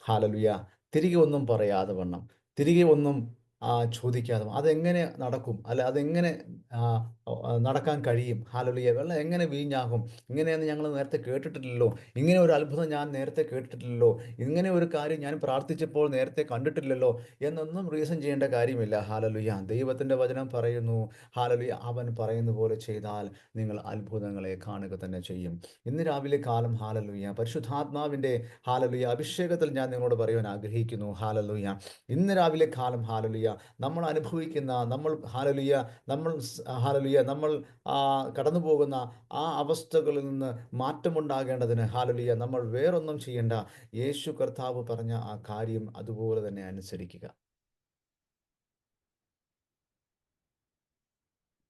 ഹല്ലേലൂയ തിരികെ ഒന്നും പറയാതെ വണ്ണം, തിരികെ ഒന്നും ചോദിക്കാതെ അതെങ്ങനെ നടക്കും? അല്ല അതെങ്ങനെ നടക്കാൻ കഴിയും? ഹല്ലേലൂയ വെള്ളം എങ്ങനെ വീഞ്ഞാകും? ഇങ്ങനെയൊന്നും ഞങ്ങൾ നേരത്തെ കേട്ടിട്ടില്ലല്ലോ. ഇങ്ങനെ ഒരു അത്ഭുതം ഞാൻ നേരത്തെ കേട്ടിട്ടില്ലല്ലോ. ഇങ്ങനെ ഒരു കാര്യം ഞാൻ പ്രാർത്ഥിച്ചപ്പോൾ നേരത്തെ കണ്ടിട്ടില്ലല്ലോ എന്നൊന്നും റീസൺ ചെയ്യേണ്ട കാര്യമില്ല. ഹല്ലേലൂയ! ദൈവത്തിൻ്റെ വചനം പറയുന്നു, ഹല്ലേലൂയ അവൻ പറയുന്ന പോലെ ചെയ്താൽ നിങ്ങൾ അത്ഭുതങ്ങളെ കാണുക തന്നെ ചെയ്യും. ഇന്ന് രാവിലെ കാലം ഹല്ലേലൂയ പരിശുദ്ധാത്മാവിൻ്റെ ഹല്ലേലൂയ അഭിഷേകത്തിൽ ഞാൻ നിങ്ങളോട് പറയുവാൻ ആഗ്രഹിക്കുന്നു. ഹല്ലേലൂയ ഇന്ന് രാവിലെ കാലം ഹല്ലേലൂയ ഹാലലുയ, നമ്മൾ അനുഭവിക്കുന്ന, നമ്മൾ ഹാലലുയ, നമ്മൾ കടന്നു പോകുന്ന ആ അവസ്ഥകളിൽ നിന്ന് മാറ്റമുണ്ടാകേണ്ടതിന് ഹാലലുയ, നമ്മൾ വേറൊന്നും ചെയ്യേണ്ട. യേശു കർത്താവ് പറഞ്ഞ ആ കാര്യം അതുപോലെ തന്നെ അനുസരിക്കുക.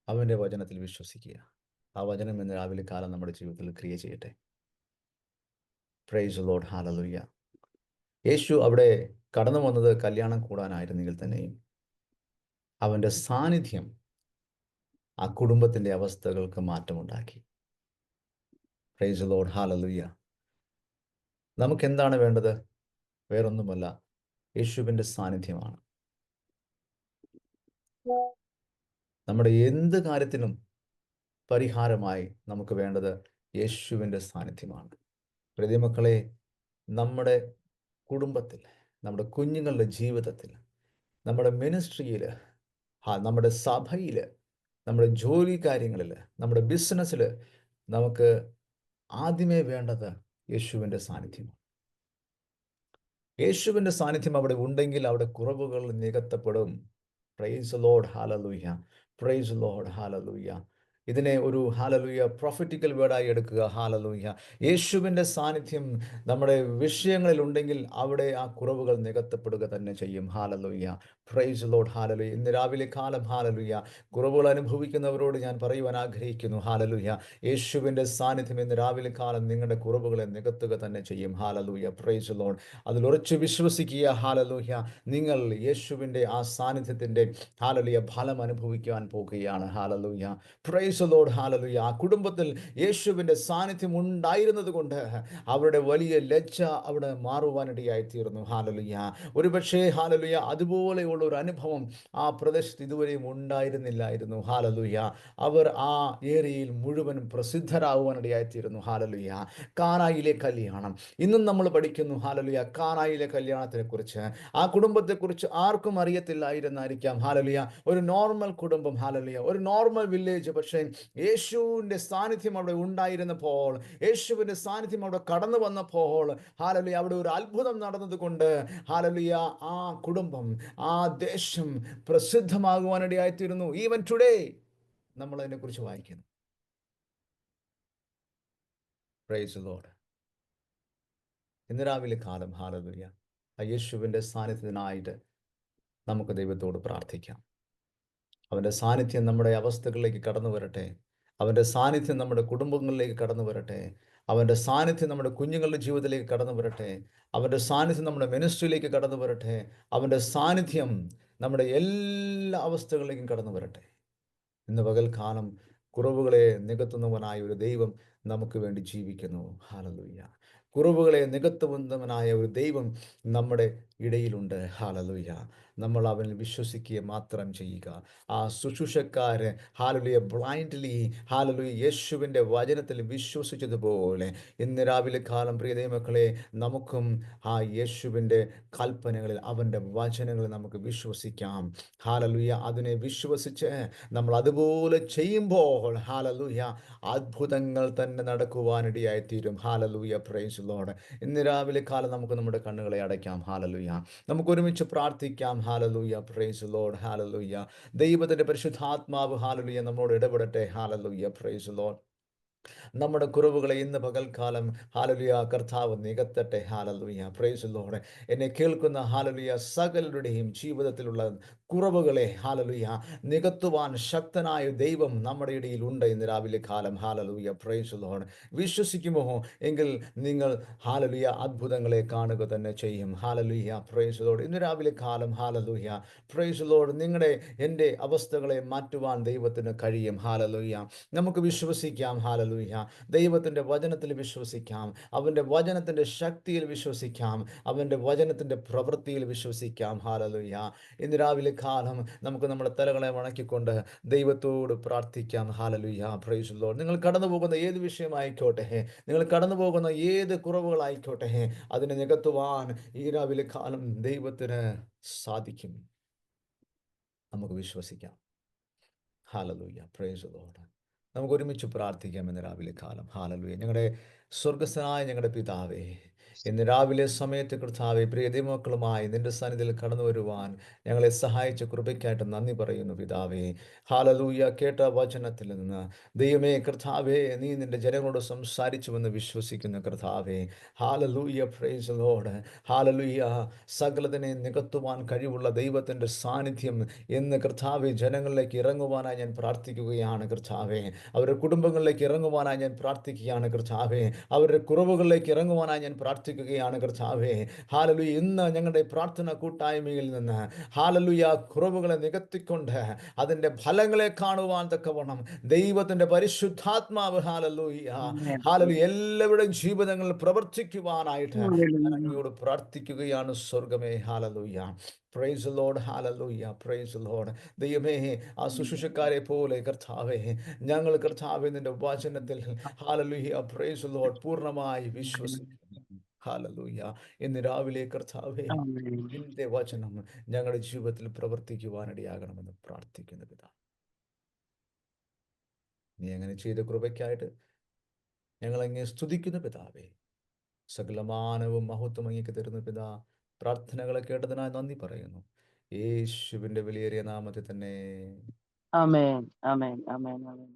അവൻ്റെ വചനത്തിൽ വിശ്വസിക്കുക. ആ വചനം ഇന്ന് രാവിലെ കാലം നമ്മുടെ ജീവിതത്തിൽ ക്രിയ ചെയ്യട്ടെ. Price the Lord. ഹല്ലേലൂയ. യേശു അവിടെ കടന്നു വന്നത് കല്യാണം കൂടാനായിരുന്നെങ്കിൽ തന്നെയും അവൻ്റെ സാന്നിധ്യം ആ കുടുംബത്തിൻ്റെ അവസ്ഥകൾക്ക് മാറ്റമുണ്ടാക്കി. Praise the Lord. ഹല്ലേലൂയ. നമുക്കെന്താണ് വേണ്ടത്? വേറൊന്നുമല്ല, യേശുവിൻ്റെ സാന്നിധ്യമാണ്. നമ്മുടെ എന്ത് കാര്യത്തിനും പരിഹാരമായി നമുക്ക് വേണ്ടത് യേശുവിൻ്റെ സാന്നിധ്യമാണ്. പ്രിയമക്കളെ, നമ്മുടെ കുടുംബത്തിൽ, നമ്മുടെ കുഞ്ഞുങ്ങളുടെ ജീവിതത്തിൽ, നമ്മുടെ മിനിസ്ട്രിയിൽ, നമ്മുടെ സഭയിൽ, നമ്മുടെ ജോലി കാര്യങ്ങളിൽ, നമ്മുടെ ബിസിനസ്സിൽ നമുക്ക് ആദ്യമേ വേണ്ടത് യേശുവിൻ്റെ സാന്നിധ്യമാണ്. യേശുവിൻ്റെ സാന്നിധ്യം അവിടെ ഉണ്ടെങ്കിൽ അവിടെ കുറവുകൾ നികത്തപ്പെടും. Praise the Lord. Hallelujah. Praise the Lord. Hallelujah. ഇതിനെ ഒരു ഹാലലൂയ പ്രൊഫറ്റിക്കൽ വേർഡായി എടുക്കുക. ഹാലലൂയ. യേശുവിൻ്റെ സാന്നിധ്യം നമ്മുടെ വിഷയങ്ങളിൽ ഉണ്ടെങ്കിൽ അവിടെ ആ കുറവുകൾ നികത്തപ്പെടുക തന്നെ ചെയ്യും. Hallelujah. Price the Lord. Hallelujah. ഇന്ന് രാവിലെ കാലം ഹാലലൂയ കുറവുകൾ അനുഭവിക്കുന്നവരോട് ഞാൻ പറയുവാൻ ആഗ്രഹിക്കുന്നു. ഹാലലൂയ. യേശുവിൻ്റെ സാന്നിധ്യം ഇന്ന് രാവിലെ കാലം നിങ്ങളുടെ കുറവുകളെ നികത്തുക തന്നെ ചെയ്യും. ഹാലലൂയ. Price the Lord. അതിൽ ഉറച്ചു വിശ്വസിക്കുക. ഹാലലൂയ. നിങ്ങൾ യേശുവിൻ്റെ ആ സാന്നിധ്യത്തിൻ്റെ ഹാലലൂയ ഫലം അനുഭവിക്കുവാൻ പോകുകയാണ്. Hallelujah. Price the Lord. Hallelujah. ആ കുടുംബത്തിൽ യേശുവിൻ്റെ സാന്നിധ്യം ഉണ്ടായിരുന്നത് കൊണ്ട് അവരുടെ വലിയ ലജ്ജ അവിടെ മാറുവാനിടയായി തീർന്നു. ഹല്ലേലൂയ. ഒരുപക്ഷേ ഹല്ലേലൂയ അതുപോലെയുള്ള ഒരു അനുഭവം ആ പ്രദേശത്ത് ഇതുവരെയും ഉണ്ടായിരുന്നില്ലായിരുന്നു. ഹല്ലേലൂയ. അവർ ആ ഏരിയയിൽ മുഴുവൻ പ്രസിദ്ധരാകുവാനിടയായി തീർന്നു. ഹല്ലേലൂയ. കാനായിലെ കല്യാണം ഇന്നും നമ്മൾ പഠിക്കുന്നു. ഹല്ലേലൂയ. കാനായിലെ കല്യാണത്തിനെ കുറിച്ച്, ആ കുടുംബത്തെക്കുറിച്ച് ആർക്കും അറിയത്തില്ലായിരുന്നായിരിക്കാം. ഹല്ലേലൂയ. ഒരു നോർമൽ കുടുംബം. ഹല്ലേലൂയ. ഒരു നോർമൽ വില്ലേജ്. പക്ഷേ യേശുവിൻ്റെ സാന്നിധ്യം അവിടെ ഉണ്ടായിരുന്നപ്പോൾ, യേശുവിൻ്റെ സാന്നിധ്യം അവിടെ കടന്നു വന്നപ്പോൾ ഹല്ലേലൂയ അവിടെ ഒരു അത്ഭുതം നടന്നതുകൊണ്ട് ഹല്ലേലൂയ ആ കുടുംബം, ആ ദേശം പ്രസിദ്ധമാകുവാനിടയായിത്തീരുന്നു. ഈവൻ ടുഡേ നമ്മൾ അതിനെക്കുറിച്ച് വായിക്കുന്നു. Price the Lord. ഇന്ന് രാവിലെ കാലം ഹല്ലേലൂയ ആ യേശുവിൻ്റെ സാന്നിധ്യത്തിനായിട്ട് നമുക്ക് ദൈവത്തോട് പ്രാർത്ഥിക്കാം. അവൻ്റെ സാന്നിധ്യം നമ്മുടെ അവസ്ഥകളിലേക്ക് കടന്നു വരട്ടെ. അവൻ്റെ സാന്നിധ്യം നമ്മുടെ കുടുംബങ്ങളിലേക്ക് കടന്നു വരട്ടെ. അവൻ്റെ സാന്നിധ്യം നമ്മുടെ കുഞ്ഞുങ്ങളുടെ ജീവിതത്തിലേക്ക് കടന്നു വരട്ടെ. അവൻ്റെ സാന്നിധ്യം നമ്മുടെ മിനിസ്ട്രിയിലേക്ക് കടന്നു വരട്ടെ. അവൻ്റെ സാന്നിധ്യം നമ്മുടെ എല്ലാ അവസ്ഥകളിലേക്കും കടന്നു വരട്ടെ. ഇന്ന് പകൽക്കാലം കുറവുകളെ നികത്തുന്നവനായ ഒരു ദൈവം നമുക്ക് വേണ്ടി ജീവിക്കുന്നു. ഹല്ലേലൂയ. കുറവുകളെ നികത്തുന്നവനായ ഒരു ദൈവം നമ്മുടെ ഇടയിലുണ്ട്. ഹല്ലേലൂയ. നമ്മൾ അവനിൽ വിശ്വസിക്കുക മാത്രം ചെയ്യുക. ആ ശുശ്രൂഷക്കാര് ഹല്ലേലൂയ ബ്ലൈൻഡ്ലി ഹല്ലേലൂയ യേശുവിൻ്റെ വചനത്തിൽ വിശ്വസിച്ചതുപോലെ ഇന്ന് രാവിലെ കാലം പ്രിയ ദൈവമക്കളെ നമുക്കും ആ യേശുവിൻ്റെ കൽപ്പനകളിൽ, അവൻ്റെ വചനങ്ങളിൽ നമുക്ക് വിശ്വസിക്കാം. ഹല്ലേലൂയ. അതിനെ വിശ്വസിച്ച് നമ്മൾ അതുപോലെ ചെയ്യുമ്പോൾ ഹല്ലേലൂയ അത്ഭുതങ്ങൾ തന്നെ നടക്കുവാനിടയായിത്തീരും. ഹല്ലേലൂയ. Praise the Lord. ഇന്ന് രാവിലെ കാലം നമുക്ക് നമ്മുടെ കണ്ണുകളെ അടയ്ക്കാം. ഹല്ലേലൂയ. നമുക്ക് ഒരുമിച്ച് പ്രാർത്ഥിക്കാം. Hallelujah. Praise the Lord. Hallelujah. ദൈവത്തിൻ്റെ പരിശുദ്ധാത്മാവ് ഹല്ലേലൂയ നമ്മോട് ഇടപെടട്ടെ. ഹല്ലേലൂയ. Praise the Lord. നമ്മുടെ കുറവുകളെ ഇന്ന് പകൽക്കാലം ഹല്ലേലൂയ കർത്താവ് നികത്തട്ടെ. ഹല്ലേലൂയ. Praise the Lord. എന്നെ കേൾക്കുന്ന ഹല്ലേലൂയ സകലരുടെയും ജീവിതത്തിലുള്ള കുറവുകളെ ഹല്ലേലൂയ നികത്തുവാൻ ശക്തനായ ദൈവം നമ്മുടെ ഇടയിൽ ഉണ്ട് ഇന്ന് രാവിലെ കാലം. ഹല്ലേലൂയ. Praise the Lord. വിശ്വസിക്കുമോ എങ്കിൽ നിങ്ങൾ ഹല്ലേലൂയ അത്ഭുതങ്ങളെ കാണുക തന്നെ ചെയ്യും. ഹല്ലേലൂയ. Praise the Lord. ഇന്ന് രാവിലെ കാലം ഹല്ലേലൂയ പ്രൈസ് ദി ലോർഡ് എൻ്റെ അവസ്ഥകളെ മാറ്റുവാൻ ദൈവത്തിന് കഴിയും. ഹല്ലേലൂയ. നമുക്ക് വിശ്വസിക്കാം. ഹല്ലേലൂയ. ദൈവത്തിൻ്റെ വചനത്തിൽ വിശ്വസിക്കാം. അവൻ്റെ വചനത്തിൻ്റെ ശക്തിയിൽ വിശ്വസിക്കാം. അവൻ്റെ വചനത്തിൻ്റെ പ്രവൃത്തിയിൽ വിശ്വസിക്കാം. ഹല്ലേലൂയ. ഇന്ന് രാവിലെ കാലം നമുക്ക് നമ്മുടെ തലകളെ വണക്കിക്കൊണ്ട് ദൈവത്തോട് പ്രാർത്ഥിക്കാം. ഹല്ലേലൂയ. Praise the Lord. നിങ്ങൾ കടന്നു പോകുന്ന ഏത് വിഷയമായിക്കോട്ടെ, നിങ്ങൾ കടന്നു പോകുന്ന ഏത് കുറവുകളായിക്കോട്ടെ, അതിനെ നികത്തുവാൻ ഈ രാവിലെ കാലം ദൈവത്തിന് സാധിക്കും. നമുക്ക് വിശ്വസിക്കാം. ഹല്ലേലൂയ. Praise the Lord. നമുക്ക് ഒരുമിച്ച് പ്രാർത്ഥിക്കാം ഇന്ന് രാവിലെ കാലം. ഹല്ലേലൂയ. ഞങ്ങളുടെ സ്വർഗസ്ഥനായ ഞങ്ങളുടെ പിതാവേ, ഇന്ന് രാവിലെ സമയത്ത് കർത്താവെ പ്രിയ ദൈവമക്കളുമായി നിന്റെ സന്നിധിയിൽ കടന്നു വരുവാൻ ഞങ്ങളെ സഹായിച്ച കൃപയ്ക്കായിട്ട് നന്ദി പറയുന്നു പിതാവേ. ഹാലലൂയ. കേട്ട വചനത്തിൽ നിന്ന് ദൈവമേ കർത്താവേ, നീ നിന്റെ ജനങ്ങളോട് സംസാരിച്ചുവെന്ന് വിശ്വസിക്കുന്ന കർത്താവേ. ഹാലലൂയ. Praise Lord. ഹാലലൂയ. സകലതിനെ നികത്തുവാൻ കഴിവുള്ള ദൈവത്തിൻ്റെ സാന്നിധ്യം എന്ന് കർത്താവെ ജനങ്ങളിലേക്ക് ഇറങ്ങുവാനായി ഞാൻ പ്രാർത്ഥിക്കുകയാണ് കർത്താവെ. അവരുടെ കുടുംബങ്ങളിലേക്ക് ഇറങ്ങുവാനായി ഞാൻ പ്രാർത്ഥിക്കുകയാണ് കർത്താവെ. അവരുടെ കുറവുകളിലേക്ക് ഇറങ്ങുവാനായി ഞാൻ പ്രാർത്ഥിക്കുകയാണ് കർത്താവേ. ഹാലലൂയ. ഇന്ന് ഞങ്ങളുടെ പ്രാർത്ഥന കൂട്ടായ്മയിൽ നിന്ന് ഹാലലൂയ കുറവുകളെ നികത്തിക്കൊണ്ട് അതിൻ്റെ ഫലങ്ങളെ കാണുവാൻ തക്കവണ്ണം ദൈവത്തിൻ്റെ പരിശുദ്ധാത്മാവ് ഹാലലൂയ Amen. ഹാലലൂയ എല്ലാവരുടെയും ജീവിതങ്ങളിൽ പ്രവർത്തിക്കുവാനായിട്ട് ഞാൻ Hallelujah. അങ്ങയോട് പ്രാർത്ഥിക്കുകയാണ് സ്വർഗമേ. Hallelujah. Praise Lord. Hallelujah. Praise Lord. ദൈവമേ, ആ ശുശ്രൂഷക്കാരെ പോലെ കർത്താവേ, ഞങ്ങൾ കർത്താവേ നിന്റെ വചനത്തിൽ ഹാലലൂയ പ്രൈസ് ലോർഡ് പൂർണ്ണമായി വിശ്വസിക്കുന്നു. ഹാലലൂയ. ഇന്ന് രാവിലെ കർത്താവേ, Amen. നിന്റെ വചനം ഞങ്ങളുടെ ജീവിതത്തിൽ പ്രവർത്തിക്കുവാനിടയാകണമെന്ന് പ്രാർത്ഥിക്കുന്ന പിതാ, നീ അങ്ങനെ ചെയ്ത കൃപയ്ക്കായിട്ട് ഞങ്ങൾ അങ്ങേ സ്തുതിക്കുന്ന പിതാവേ. സകലമാനവും മഹത്വം അങ്ങേക്ക് തരുന്ന പിതാ, പ്രാർത്ഥനകളെ കേട്ടതിനായി നന്ദി പറയുന്നു. യേശുവിൻ്റെ വിലയേറിയ നാമത്തിൽ തന്നെ. Amen. Amen. Amen. Amen.